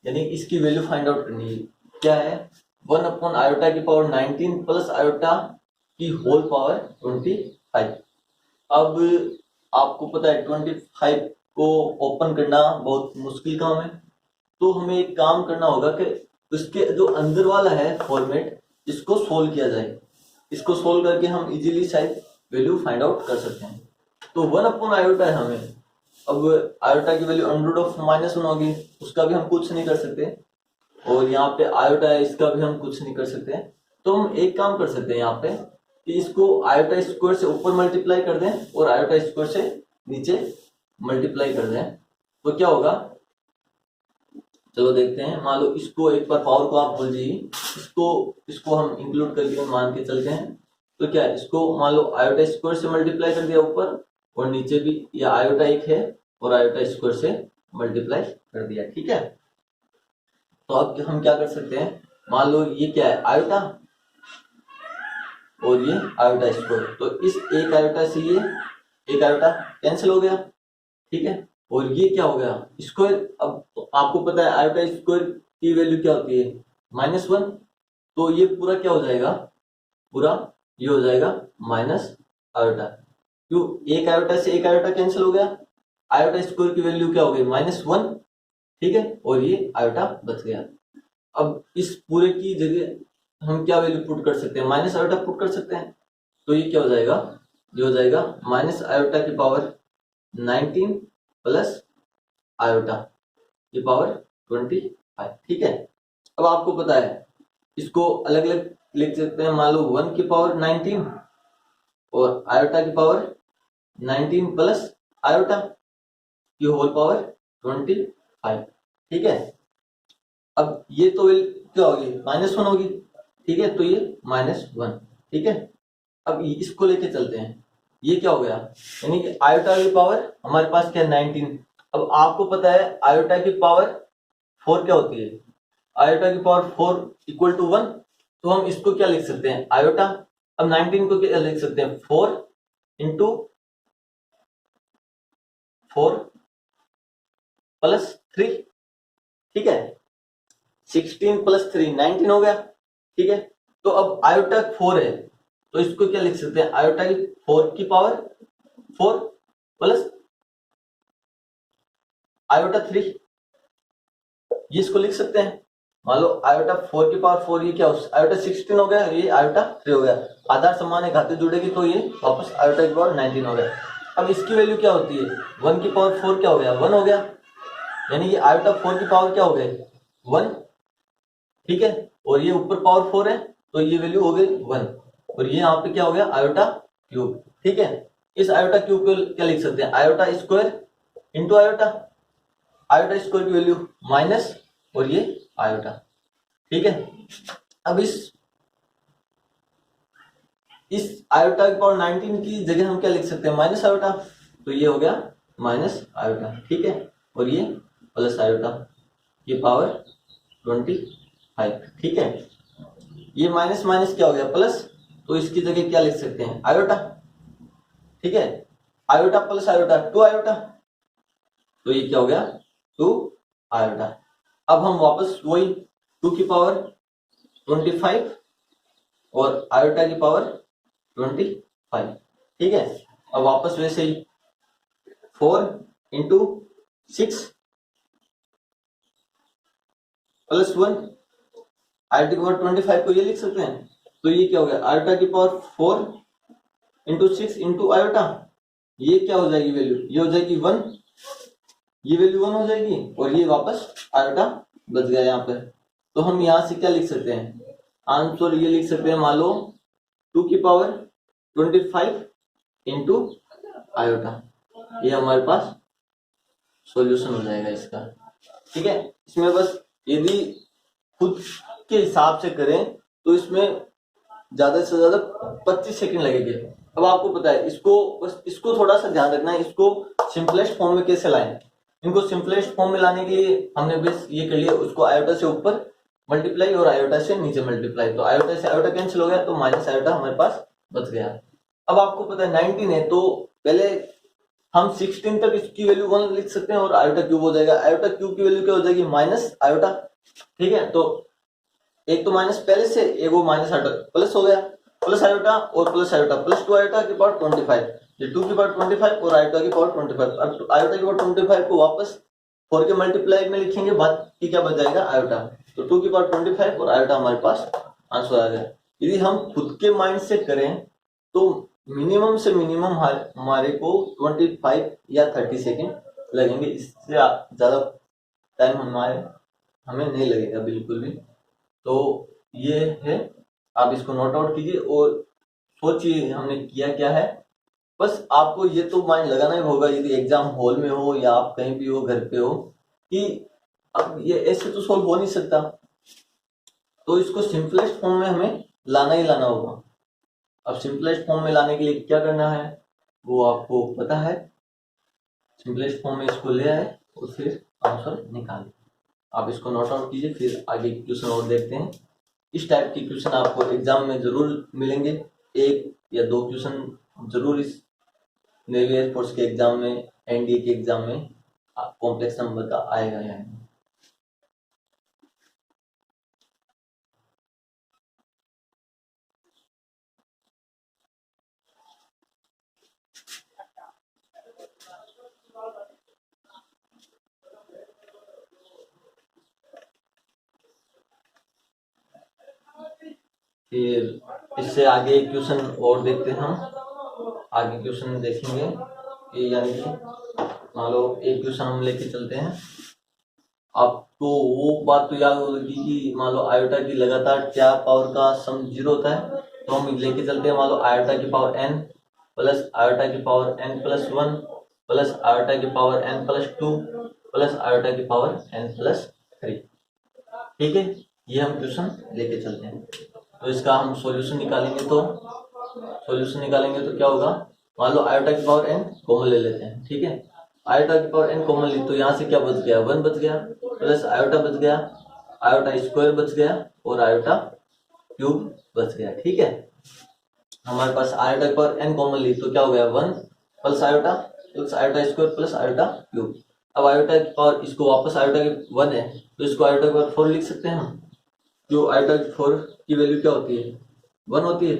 यानी इसकी वैल्यू फाइंड आउट करनी है, क्या है? 1 आयोटा की पावर 19 प्लस आयोटा की होल पावर 25। अब आपको पता है 25 को ओपन करना बहुत मुश्किल काम है, तो हमें एक काम करना होगा कि उसके जो अंदर वाला है फॉर्मेट, इसको सोल्व किया जाए। इसको सोल्व करके हम इजीली शायद वैल्यू फाइंड आउट कर सकते हैं। तो 1 आयोटा है हमें, अब आयोटा की वैल्यू √-1 होगी, उसका भी हम कुछ नहीं कर सकते, और यहाँ पे आयोटा है, इसका भी हम कुछ नहीं कर सकते। तो हम एक काम कर सकते हैं यहाँ पे कि इसको आयोटा स्क्वायर से ऊपर मल्टीप्लाई कर दें और आयोटा स्क्वायर से नीचे मल्टीप्लाई कर दें, तो क्या होगा चलो देखते हैं। मान लो इसको एक बार पावर को आप भूल जाइए, इसको हम इंक्लूड करके मान के चलते हैं। तो क्या है, इसको मान लो आयोटा स्क्वायर से मल्टीप्लाई कर दिया ऊपर और नीचे भी, या आयोटा एक है और आयोटा स्क्वायर से मल्टीप्लाई कर दिया, ठीक है। तो अब हम क्या कर सकते हैं, मान लो ये क्या है आयोटा और ये आयोटा स्क्वायर, तो इस एक आयोटा से ये एक आयोटा कैंसिल हो गया, ठीक है। और ये क्या हो गया स्क्वायर, अब तो आपको पता है आयोटा स्क्वायर की वैल्यू क्या होती है -1, तो ये पूरा क्या हो जाएगा, पूरा ये हो जाएगा माइनस आयोटा, क्यों एक आयोटा से एक आयोटा कैंसिल हो गया, आयोटा स्क्वायर की वैल्यू क्या हो गई -1, ठीक है, और ये आयोटा बच गया। अब इस पूरे की जगह हम क्या वैल्यू पुट कर सकते हैं, माइनस आयोटा पुट कर सकते हैं, तो ये क्या हो जाएगा, ये हो जाएगा माइनस आयोटा की पावर 19 प्लस आयोटा की पावर 25, ठीक है। अब आपको पता है इसको अलग अलग लिख सकते हैं, मान लो 1 की पावर 19 और आयोटा की पावर 19 प्लस आयोटा की होल पावर 25, ठीक है। अब ये तो क्या होगी -1 होगी, ठीक है, तो ये -1, ठीक है। अब इसको लेके चलते हैं, ये क्या हो गया, यानी कि आयोटा की पावर हमारे पास क्या है 19। अब आपको पता है आयोटा की पावर 4 क्या होती है, आयोटा की पावर 4 = 1, तो हम इसको क्या लिख सकते हैं आयोटा, अब 19 को क्या लिख सकते हैं 4 × 4 + 3, ठीक है, 16 + 3 19 हो गया, ठीक है। तो अब आयोटा 4 है, तो इसको क्या लिख सकते हैं आयोटा की 4 की पावर 4 प्लस आयोटा 3, ये इसको लिख सकते हैं। मान लो आयोटा 4 की पावर 4, ये क्या आयोटा 16 हो गया, ये आयोटा 3 हो गया, आधार समान है घाते जुड़ेगी, तो ये वापस आयोटा की पावर 19 हो गया। अब इसकी वैल्यू क्या होती है, 1 की पावर 4 क्या हो गया 1 हो गया, यानी कि आयोटा 4 की पावर क्या हो गए 1, ठीक है, और ये ऊपर पावर 4 है, तो ये वैल्यू हो गई 1, और ये यहाँ पे क्या हो गया आयोटा क्यूब, ठीक है। इस आयोटा क्यूब को क्या लिख सकते हैं iota square into iota, iota square की वैल्यू माइनस और ये आयोटा, ठीक है। अब इस आयोटा की पावर 19 की जगह हम क्या लिख सकते हैं माइनस आयोटा, तो ये हो गया माइनस आयोटा, ठीक है, और ये प्लस आयोटा, ये पावर 25, ठीक है। ये माइनस माइनस क्या हो गया प्लस, तो इसकी जगह क्या लिख सकते हैं आयोटा, ठीक है, आयोटा प्लस आयोटा 2 आयोटा, तो ये क्या हो गया 2 आयोटा। अब हम वापस वही 2 की पावर 25 और आयोटा की पावर 25, ठीक है। अब वापस वैसे ही 4 × 6 + 1 आयोटा की पावर 25 को ये लिख सकते हैं, तो ये क्या हो गया आयोटा की पावर 4 × 6 × आयोटा, ये क्या हो जाएगी वैल्यू, ये हो जाएगी 1, ये वैल्यू 1 हो जाएगी, और ये वापस आयोटा बच गया यहाँ पर। तो हम यहाँ से क्या लिख सकते हैं आंसर, ये लिख सकते हैं मान लो 2 की पावर 25 × आयोटा, ये हमारे पास सॉल्यूशन हो जाएगा इसका, ठीक है। इसमें बस यदि खुद के हिसाब से करें तो इसमें ज्यादा से ज्यादा 25 सेकंड लगेंगे। अब आपको पता है इसको थोड़ा सा ध्यान रखना है, इसको सिंपलेस्ट फॉर्म में कैसे लाएं। इनको सिंपलेस्ट फॉर्म में लाने के लिए हमने बस ये कर लिया, उसको आयोटा से ऊपर मल्टीप्लाई और आयोटा से नीचे मल्टीप्लाई, तो आयोटा से आयोटा कैंसिल हो गया, तो माइनस आयोटा हमारे पास बच गया। अब आपको पता है 19 है, तो पहले हम 16 तक इसकी वैल्यू 1 लिख सकते हैं और आयोटा क्यूब हो जाएगा, आयोटा क्यूब की वैल्यू क्या हो जाएगी माइनस आयोटा, ठीक है। तो एक तो माइनस पहले से, एक वो माइनस आयोटा प्लस हो गया, प्लस आयोटा और प्लस आयोटा, प्लस 2 आयोटा की पावर 25, ये 2 की पावर 25 और आयोटा की पावर 25। अब आयोटा की पावर 25 को वापस 4 के मल्टीप्लाई में लिखेंगे, बाकी क्या बच जाएगा आयोटा, तो 2 की पावर 25 और आयोटा हमारे पास आंसर आ गया। यदि हम खुद के माइंड से करें तो मिनिमम से मिनिमम हमारे को 25 या 30 सेकेंड लगेंगे, इससे ज्यादा टाइम हमें नहीं लगेगा बिल्कुल भी। तो ये है, आप इसको नोट आउट कीजिए और सोचिए हमने किया क्या है। बस आपको ये तो माइंड लगाना ही होगा, यदि एग्जाम हॉल में हो या आप कहीं भी हो, घर पे हो, कि अब ये ऐसे तो सॉल्व हो नहीं सकता, तो इसको सिंपलेस्ट फॉर्म में हमें लाना ही लाना होगा। अब सिंपलेस्ट फॉर्म में लाने के लिए क्या करना है वो आपको पता है, सिंपलेस्ट फॉर्म में इसको ले आए और फिर आंसर निकालें। आप इसको नोट आउट कीजिए, फिर आगे क्वेश्चन और देखते हैं। इस टाइप के क्वेश्चन आपको एग्जाम में जरूर मिलेंगे, 1 या 2 क्वेश्चन जरूर इस नेवी एयरफोर्स के एग्जाम में, एनडीए के एग्जाम में कॉम्प्लेक्स नंबर का आएगा या नहीं। फिर इससे आगे क्वेश्चन और देखते हैं हम, आगे क्वेश्चन देखेंगे कि यानी कि मान लो एक क्वेश्चन हम लेके चलते हैं। आपको वो बात तो याद होगी कि मान लो आयोटा की लगातार 4 पावर का सम 0 होता है, तो हम लेके चलते हैं मान लो आयोटा की पावर n प्लस आयोटा की power n plus 1 plus iota की power n plus 2 plus iota की पावर n प्लस 3। ठीक है, ये हम क्वेश्चन लेके चलते हैं। तो इसका हम सॉल्यूशन निकालेंगे, तो क्या होगा, मान लो आयोटा की पावर n कॉमन ले लेते हैं। ठीक है, आयोटा की पावर n कॉमन ली तो यहाँ से क्या बच गया, 1 बच गया, प्लस आयोटा बच गया, आयोटा स्क्वायर बच गया और आयोटा क्यूब बच गया। ठीक है, हमारे पास आयोटा की पावर n कॉमन ली तो क्या हो गया, 1 plus iota square plus iota cube. अब आयोटा की पावर, इसको वापस आयोटा की 1 है तो इसको आयोटा की पावर 4 लिख सकते हैं हम, जो आयोटा की 4 की वैल्यू क्या होती है, 1 होती है।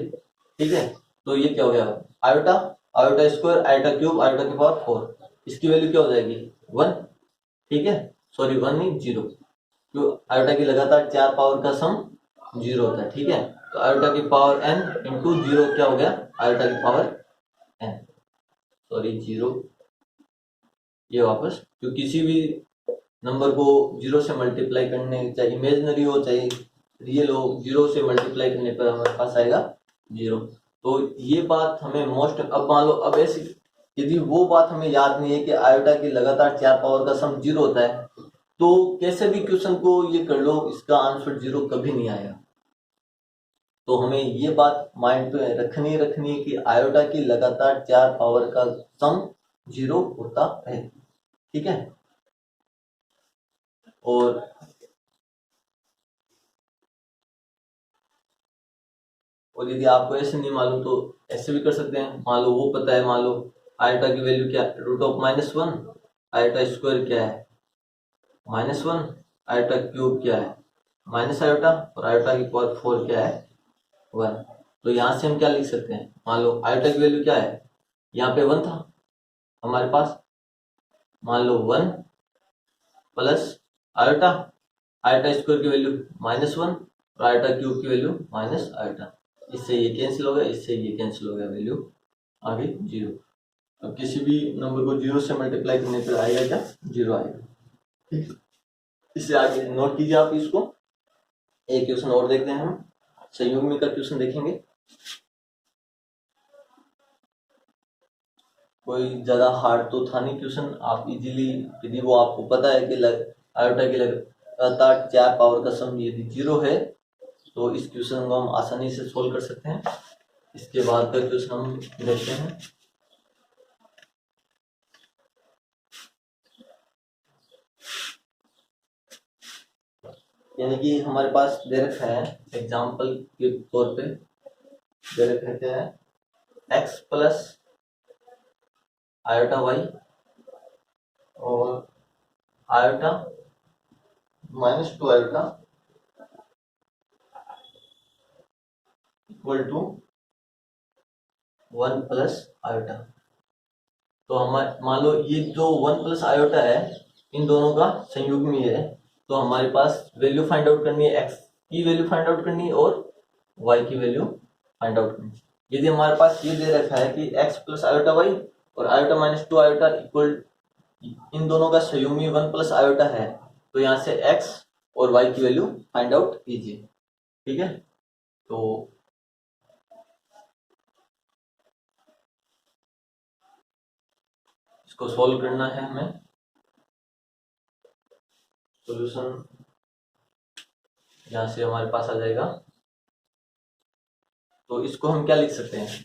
ठीक है, तो ये क्या हो गया, iota square iota cube iota की पावर 4, इसकी वैल्यू क्या हो जाएगी, 1। ठीक है, सॉरी 1 नहीं 0, जो आयोटा की लगातार 4 पावर का सम 0 होता है। ठीक है, तो आयोटा की पावर n इंटू 0 क्या हो गया, आयोटा की पावर n, सॉरी 0, ये वापस, जो किसी भी नंबर को 0 से मल्टीप्लाई करने, चाहे इमेजिनरी हो चाहे रियल हो, 0 से मल्टीप्लाई करने पर हमारे पास आएगा 0। तो ये बात हमें मोस्ट, अब मान लो अब ऐसी, यदि वो बात हमें याद नहीं है कि आयोटा की लगातार 4 पावर का सम 0 होता है, तो कैसे भी क्वेश्चन को ये कर लो, इसका आंसर 0 कभी नहीं आएगा। तो हमें ये बात माइंड पे रखनी है कि आयोटा की लगातार 4 पावर का सम 0 होता है। ठीक है, और यदि आपको ऐसे नहीं मालूम तो ऐसे भी कर सकते हैं, मान लो वो पता है, मान लो आयोटा की वैल्यू क्या, रूट ऑफ -1, आयोटा स्क्वायर क्या है -1, आयोटा क्यूब क्या है माइनस आयोटा, और आयोटा की पावर 4 क्या है 1। तो यहाँ से हम क्या लिख सकते हैं, मान लो आयोटा की वैल्यू क्या है, यहाँ पे 1 था हमारे पास, मान लो 1 प्लस आयोटा, आयोटा स्क्वायर की वैल्यू -1 और आयोटा क्यूब की वैल्यू माइनस आयोटा, इससे ये कैंसिल हो गया, इससे ये कैंसिल हो गया, वैल्यू आ गई 0। अब किसी भी नंबर को 0 से मल्टीप्लाई करने पर आएगा क्या, 0 आएगा। इससे आगे नोट कीजिए आप इसको। एक क्वेश्चन और देखते हैं हम, संयुग्मी का क्वेश्चन देखेंगे। कोई ज्यादा हार्ड तो था नहीं क्वेश्चन, आप इजीली, यदि वो आपको पता है कि आयोटा की लगातार 4 पावर का सम यदि 0 है तो इस क्वेश्चन को हम आसानी से सोल्व कर सकते हैं। इसके बाद का क्वेश्चन हम देखते हैं। यानी कि हमारे पास दे रखा है, एग्जाम्पल के तौर पे दे रखा है क्या है, x प्लस आयोटा y और iota -2 iota equal to 1 plus iota. तो हमारे मान लो ये जो 1 प्लस आयोटा है इन दोनों का संयुग्मी है, तो हमारे पास वैल्यू फाइंड आउट करनी है, x की वैल्यू फाइंड आउट करनी है और y की वैल्यू फाइंड आउट करनी है। यदि हमारे पास ये दे रखा है कि x प्लस आयोटा y और आयोटा माइनस 2 आयोटा इक्वल, इन दोनों का संयुग्मी 1 प्लस आयोटा है, तो यहाँ से x और y की वैल्यू फाइंड आउट कीजिए। ठीक है, तो इसको सॉल्व करना है हमें। सॉल्यूशन यहां से हमारे पास आ जाएगा। तो इसको हम क्या लिख सकते हैं,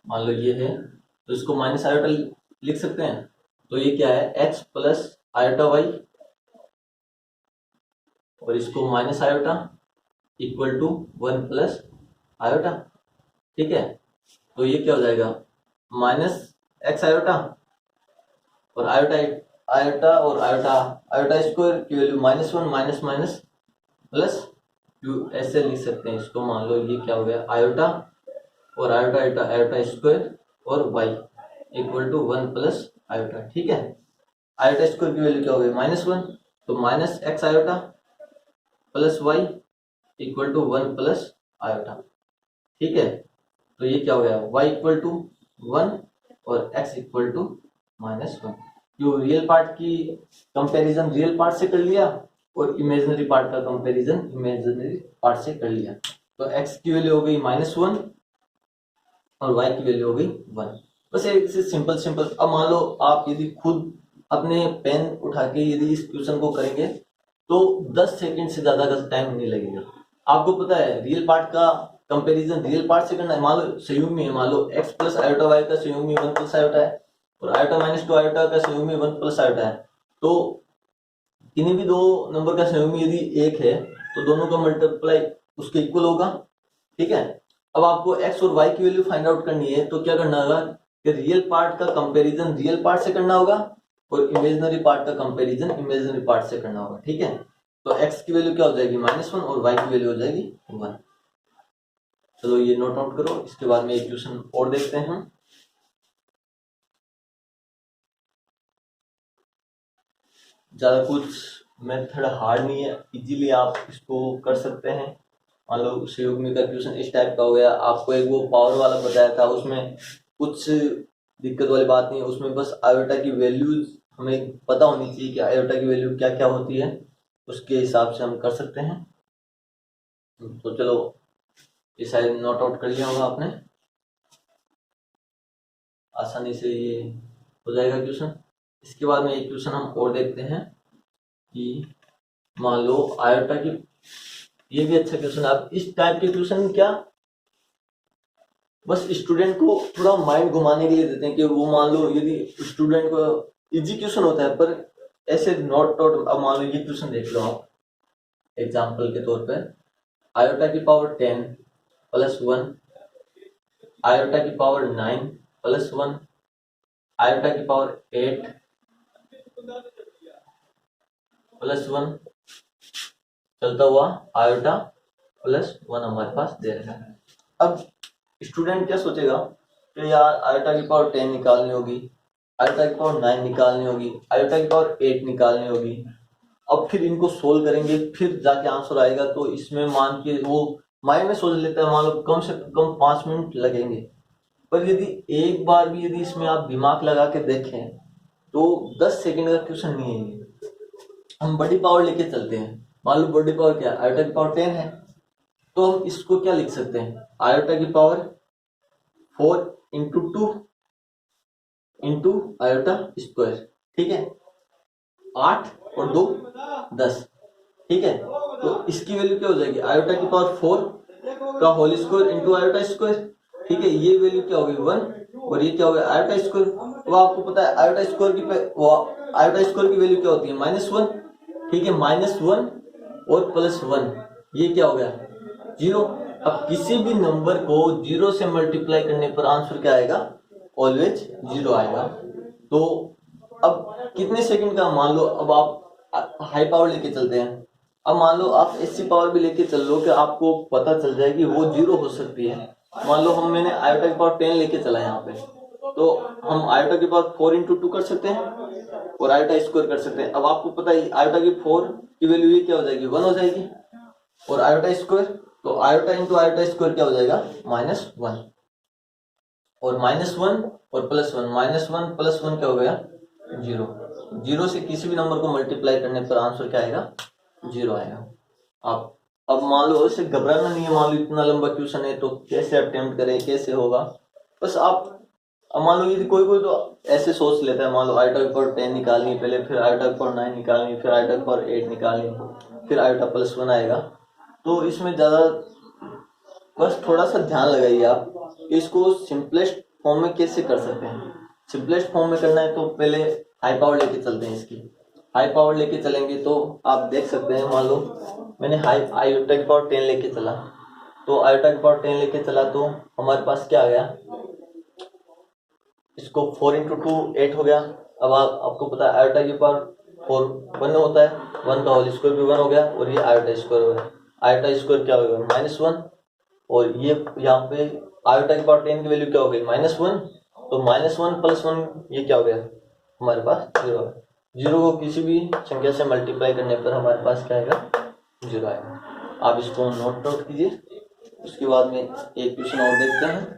मान लो ये है तो इसको माइनस आयोटा लिख सकते हैं। तो ये क्या है, x प्लस आयोटा y और इसको minus iota equal to 1 plus iota. ठीक है, तो ये क्या हो जाएगा, माइनस x आयोटा और आयोटा आयोटा और आयोटा आयोटा स्क्वायर की value -1 minus minus plus q, ऐसे लिख सकते हैं इसको। मान लो ये क्या हो गया, आयोटा और आयोटा आयोटा आयोटा स्क्वायर और y equal to 1 plus iota. ठीक है, आयोटा स्क्वायर की वैल्यू क्या हो गई, -1, तो minus x iota plus y equal to 1 plus iota. ठीक है, तो ये क्या हो गया, y इक्वल टू 1 और x इक्वल टू -1। जो रियल पार्ट की कंपैरिजन रियल पार्ट से कर लिया और इमेजिनरी पार्ट का कंपैरिजन इमेजिनरी पार्ट से कर लिया। तो x की वैल्यू हो गई -1 और y की वैल्यू हो गई 1। बस एक से सिंपल। अब मान लो आप यदि खुद अपने पेन उठा के यदि इस क्वेश्चन को करेंगे तो 10 सेकंड से ज्यादा का टाइम नहीं लगेगा। आपको पता है रियल पार्ट का कंपैरिजन रियल पार्ट से करना है। मान लो संयुग्मी है, मान लो x प्लस आयोटा y का संयुग्मी 1 प्लस आयोटा है और आयोटा माइनस 2 आयोटा का संयुग्मी 1 प्लस आयोटा है। तो किन्हीं भी दो नंबर का संयुग्मी यदि 1 है तो दोनों का मल्टीप्लाई उसके इक्वल होगा। ठीक है, अब आपको x और y की वैल्यू फाइंड आउट करनी है, तो क्या करना होगा कि रियल पार्ट का कंपैरिजन रियल पार्ट से करना होगा और इमेजिनरी पार्ट का कंपैरिजन इमेजिनरी पार्ट से करना होगा। ठीक है, तो x की वैल्यू क्या हो जाएगी, -1 और y की वैल्यू हो जाएगी 1। चलो ये नोट आउट करो। इसके बाद में एक क्वेश्चन और देखते हैं हम। ज्यादा कुछ मेथड हार्ड नहीं है, इजीली आप इसको कर सकते हैं। मान लो संयुग्मी का क्वेश्चन इस टाइप का हो गया, आपको एक वो पावर वाला बताया था, उसमें कुछ दिक्कत वाली बात नहीं है। उसमें बस आयोटा की वैल्यूज हमें पता होनी चाहिए कि आयोटा की वैल्यू क्या क्या होती है, उसके हिसाब से हम कर सकते हैं। तो चलो ये शायद नोट आउट कर लिया होगा आपने, आसानी से ये हो जाएगा क्वेश्चन। इसके बाद में एक क्वेश्चन हम और देखते हैं कि मान लो आयोटा की, ये भी अच्छा क्वेश्चन। आप इस टाइप के क्वेश्चन क्या बस स्टूडेंट को थोड़ा माइंड घुमाने के लिए देते हैं कि वो मान लो यदि स्टूडेंट को इजी क्वेश्चन होता है पर ऐसे नोट आउट। अब मान लो ये क्वेश्चन देख लो आप एग्जांपल के तौर पर, आयोटा की पावर 10 प्लस 1, आयोटा की पावर 9 प्लस 1, आयोटा की पावर 8 प्लस 1, चलता हुआ आयोटा प्लस 1 हमारे पास दे रखा है। अब स्टूडेंट क्या सोचेगा कि यार आयोटा की पावर 10 निकालनी होगी, आयोटा की पावर 9 निकालनी होगी, आयोटा की पावर 8 निकालनी होगी। अब फिर इनको सोल्व करेंगे, फिर जाके आंसर आएगा। तो इसमें मान के वो माइंड में सोच लेता है, मान लो कम से कम 5 मिनट लगेंगे। पर यदि एक बार भी यदि इसमें आप दिमाग लगा के देखें तो 10 सेकंड का क्वेश्चन नहीं है। हम बड़ी पावर लेके चलते हैं, मान लो बड़ी पावर क्या है, आयोटा की पावर 10 है, तो हम इसको क्या लिख सकते हैं, आयोटा की power 4 into 2 into iota square. ठीक है, 8 और 2 10। ठीक है, तो इसकी वैल्यू क्या हो जाएगी, आयोटा की पावर 4 का whole square into iota square. ठीक है, ये वैल्यू क्या होगी 1 और ये क्या हो गया आयोटा स्क्वायर। तो आपको पता है आयोटा स्क्वायर की वैल्यू क्या होती है, -1। ठीक है, -1 और +1 ये क्या हो गया 0। अब किसी भी नंबर को 0 से मल्टीप्लाई करने पर आंसर क्या आएगा, ऑलवेज 0 आएगा। तो अब कितने सेकंड का, मान लो अब आप हाई पावर लेके चलते हैं। अब मान लो आप ऐसी पावर भी लेके चल लो कि आपको पता चल जाए कि वो 0 हो सकती है, मान लो मैंने आयोटा की पावर 10 लेके चला यहाँ पे, तो हम आयोटा की पावर 4 इंटू 2 कर सकते हैं और आयोटा स्क्वायर कर सकते हैं। अब आपको पता है आयोटा की 4 की वैल्यू ये क्या हो जाएगी, 1 हो जाएगी, और आयोटा स्क्वायर, तो आयोटा इंटू आयोटा स्क्वायर क्या हो जाएगा, -1, और -1 और +1, -1 + 1 क्या हो गया, 0। 0 से किसी भी नंबर को मल्टीप्लाई करने पर आंसर क्या आएगा, 0 आएगा। आप अब मान लो इसे घबराना नहीं है, मान लो इतना लंबा क्वेश्चन है तो कैसे अटेम्प्ट करें, कैसे होगा, बस आप अब मान लो यदि कोई कोई तो ऐसे सोच लेता है, मान लो आयोटा की पावर 10 निकालनी पहले, फिर आयोटा की पावर 9 निकालनी, फिर आयोटा की पावर 8 निकालनी, फिर आयोटा +1 आएगा, तो इसमें ज्यादा बस थोड़ा सा ध्यान लगाइए आप, इसको सिंपलेस्ट फॉर्म में कैसे कर सकते हैं। सिंपलेस्ट फॉर्म में करना है तो पहले हाई पावर लेके चलते हैं, इसकी हाई पावर लेके चलेंगे तो आप देख सकते हैं, मान लो मैंने हाई आयोटा की पावर 10 लेके चला, तो आयोटा की पावर 10 लेके चला तो हमारे पास क्या आ गया, इसको 4 इंटू 2 8 हो गया। अब आपको पता है आयोटा की पावर 4 1 होता है, 1 का होल स्क्वायर भी 1 हो गया, और ये आयोटा स्क्वायर हो गया, आयोटा स्क्वायर क्या हो गया, -1, और ये यहाँ पे आयोटा की पावर 10 की वैल्यू क्या हो गई, -1, तो -1 + 1 ये क्या हो गया, हमारे पास 0 है। 0 को किसी भी संख्या से मल्टीप्लाई करने पर हमारे पास क्या आएगा, 0 आएगा। आप इसको नोट डाउन कीजिए। उसके बाद में एक क्वेश्चन और देखते हैं।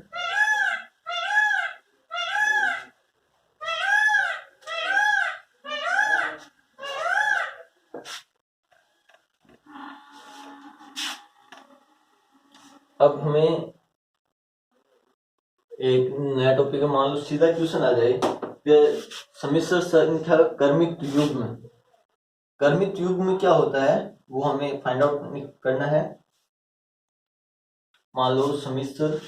अब हमें एक नया टॉपिक है, मान लो सीधा क्वेश्चन आ जाए कि सम्मिश्र संख्या क्रमिक युग्म, क्रमिक युग्म क्या होता है वो हमें फाइंड आउट करना है। मान लो सम्मिश्र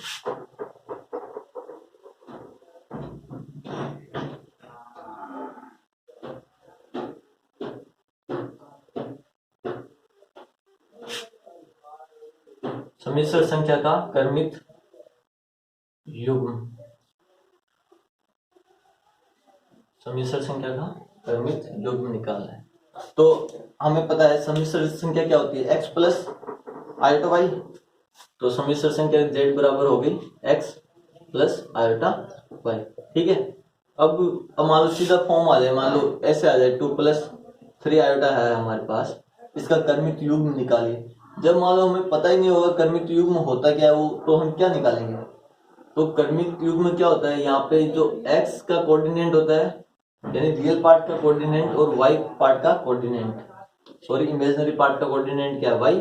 सम्मिश्र संख्या का क्रमिक युग्म, सम्मिश्र संख्या का क्रमिक युग्म निकालना है। तो हमें पता है सम्मिश्र संख्या क्या होती है, x प्लस आयोटा वाई, तो सम्मिश्र संख्या z बराबर हो गई x प्लस आयोटा वाई, ठीक है। अब मान लो सीधा फॉर्म आ जाए, मान लो ऐसे आ जाए 2 + 3 आयोटा है हमारे पास, इसका क्रमिक युग्म निकालिए। जब मान लो हमें पता ही नहीं होगा क्रमिक युग्म होता क्या है वो, तो हम क्या निकालेंगे, तो क्रमिक युग्म क्या होता है, यहाँ पे जो x का कोऑर्डिनेट होता है यानी रियल पार्ट का कोऑर्डिनेट और y पार्ट का कोऑर्डिनेट, सॉरी इमेजिनरी पार्ट का कोऑर्डिनेट क्या है y,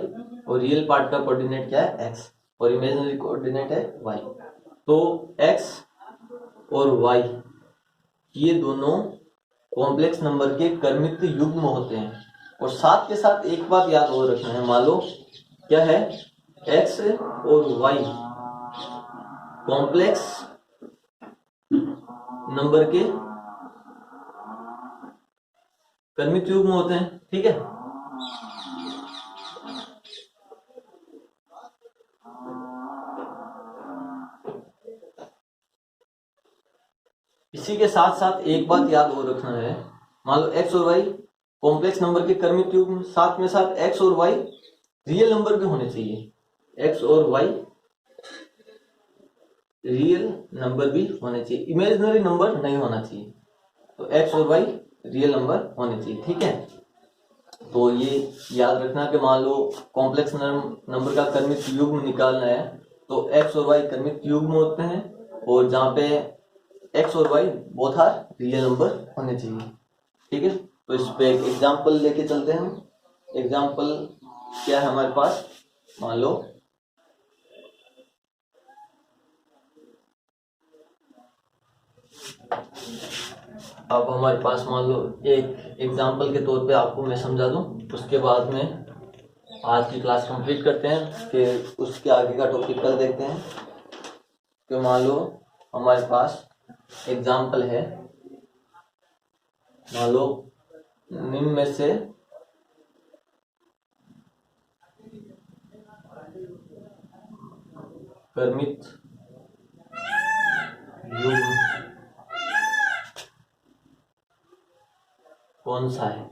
और रियल पार्ट का कोऑर्डिनेट क्या है x, और इमेजिनरी कोऑर्डिनेट है y। तो x और y ये दोनों कॉम्प्लेक्स नंबर के क्रमिक युग्म होते हैं। और साथ के साथ एक बात याद हो रखना है, मान लो क्या है, x और y कॉम्प्लेक्स नंबर के क्रमिक युग्म होते हैं, ठीक है। इसी के साथ साथ एक बात याद हो रखना है, मान लो x और y कॉम्प्लेक्स नंबर के क्रमिक युग्म, साथ में साथ x और y रियल नंबर भी होने चाहिए, x और y रियल नंबर भी होने चाहिए, इमेजिनरी नंबर नहीं होना चाहिए। तो x और y रियल नंबर होने चाहिए, ठीक है। तो ये याद रखना कि मान लो कॉम्प्लेक्स नंबर का क्रमिक युग्म निकालना है तो x और y क्रमिक युग्म होते हैं, और जहाँ पे x और y both are real number होने चाहिए, ठीक है। तो इस पे एक एग्जांपल लेके चलते हैं हम। एग्जांपल क्या है हमारे पास, मान लो अब हमारे पास मान लो एक एग्जांपल के तौर पे आपको मैं समझा दूं, उसके बाद में आज की क्लास कंप्लीट करते हैं, फिर उसके आगे का टॉपिक कल देखते हैं। तो मान लो हमारे पास एग्जांपल है, मान लो निम्न में से क्रमिक युग्म कौन सा है,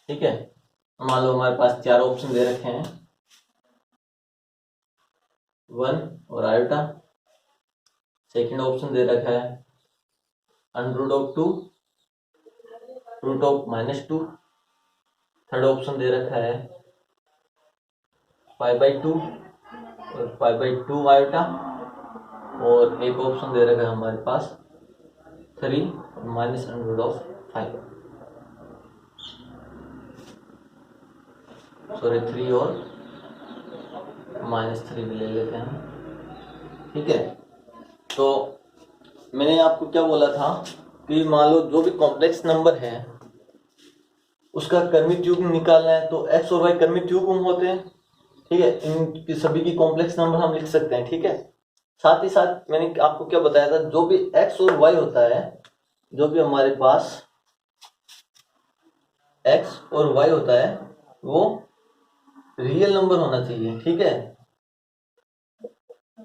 ठीक है। मान मान लो हमारे पास 4 ऑप्शन दे रखे हैं, 1 और आयोटा। सेकंड ऑप्शन दे रखा है √2, √-2। थर्ड ऑप्शन दे रखा है π/2 और π/2 आयोटा। और एक ऑप्शन दे रखा है हमारे पास 3 और -√5। सॉरी 3 और -3 भी ले लेते हैं, ठीक है। तो मैंने आपको क्या बोला था कि मान लो जो भी कॉम्प्लेक्स नंबर है उसका कर्मित युग्म निकालना है, तो x और y कर्मित युग्म होते हैं, ठीक है। इन सभी की कॉम्प्लेक्स नंबर हम लिख सकते हैं, ठीक है। साथ ही साथ मैंने आपको क्या बताया था, जो भी x और y होता है, जो भी हमारे पास x और y होता है वो रियल नंबर होना चाहिए, ठीक है।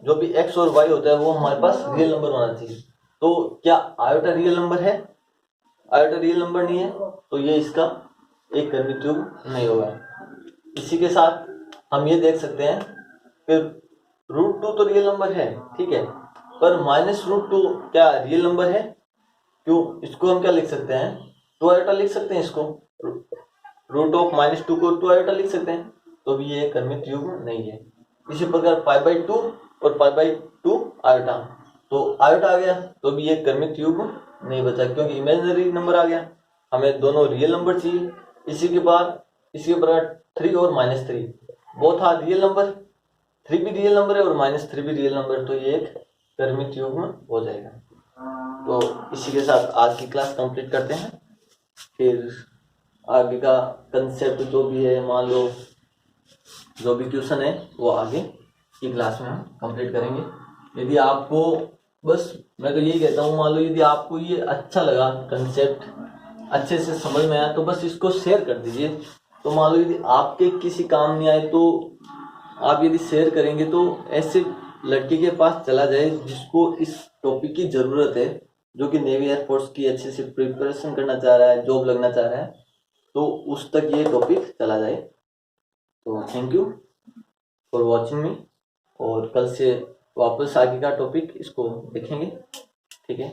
जो भी x और y होता है वो हमारे पास रियल नंबर होना चाहिए। तो क्या आयोटा रियल नंबर है? आयोटा रियल नंबर नहीं है, तो ये इसका एक कर्मित युग्म नहीं होगा। इसी के साथ हम ये देख सकते हैं कि √2 तो रियल नंबर है, ठीक है, पर -√2 क्या रियल नंबर है? क्यों? इसको हम क्या लिख सकते हैं, 2 आयोटा लिख सकते हैं। इसको √-2 को 2 आयोटा लिख सकते हैं, तो भी ये कर्मित युग्म नहीं है। इसी प्रकार π/2 और π/2 आयोटा, तो आयोटा आ गया तो भी ये कर्मित युग्म नहीं बचा, क्योंकि इमेजिनरी नंबर आ गया। हमें दोनों रियल नंबर चाहिए। इसी के प्रकार 3 और -3 वो था रियल नंबर, 3 भी रियल नंबर है और -3 भी रियल नंबर, तो ये एक कर्मित युग्म हो जाएगा। तो इसी के साथ आज की क्लास कंप्लीट करते हैं। फिर आगे का कंसेप्ट जो भी है, मान लो जो भी क्वेश्चन है वो आगे की क्लास में हम कंप्लीट करेंगे। यदि आपको, बस मैं तो यही कहता हूँ, मान लो यदि आपको ये अच्छा लगा, कंसेप्ट अच्छे से समझ में आया, तो बस इसको शेयर कर दीजिए। तो मान लो यदि आपके किसी काम नहीं आए तो आप यदि शेयर करेंगे तो ऐसे लड़के के पास चला जाए जिसको इस टॉपिक की ज़रूरत है, जो कि नेवी एयरफोर्स की अच्छे से प्रिपरेशन करना चाह रहा है, जॉब लगना चाह रहा है, तो उस तक ये टॉपिक चला जाए। तो थैंक यू फॉर वॉचिंग मी, और कल से वापस आगे का टॉपिक इसको देखेंगे, ठीक है।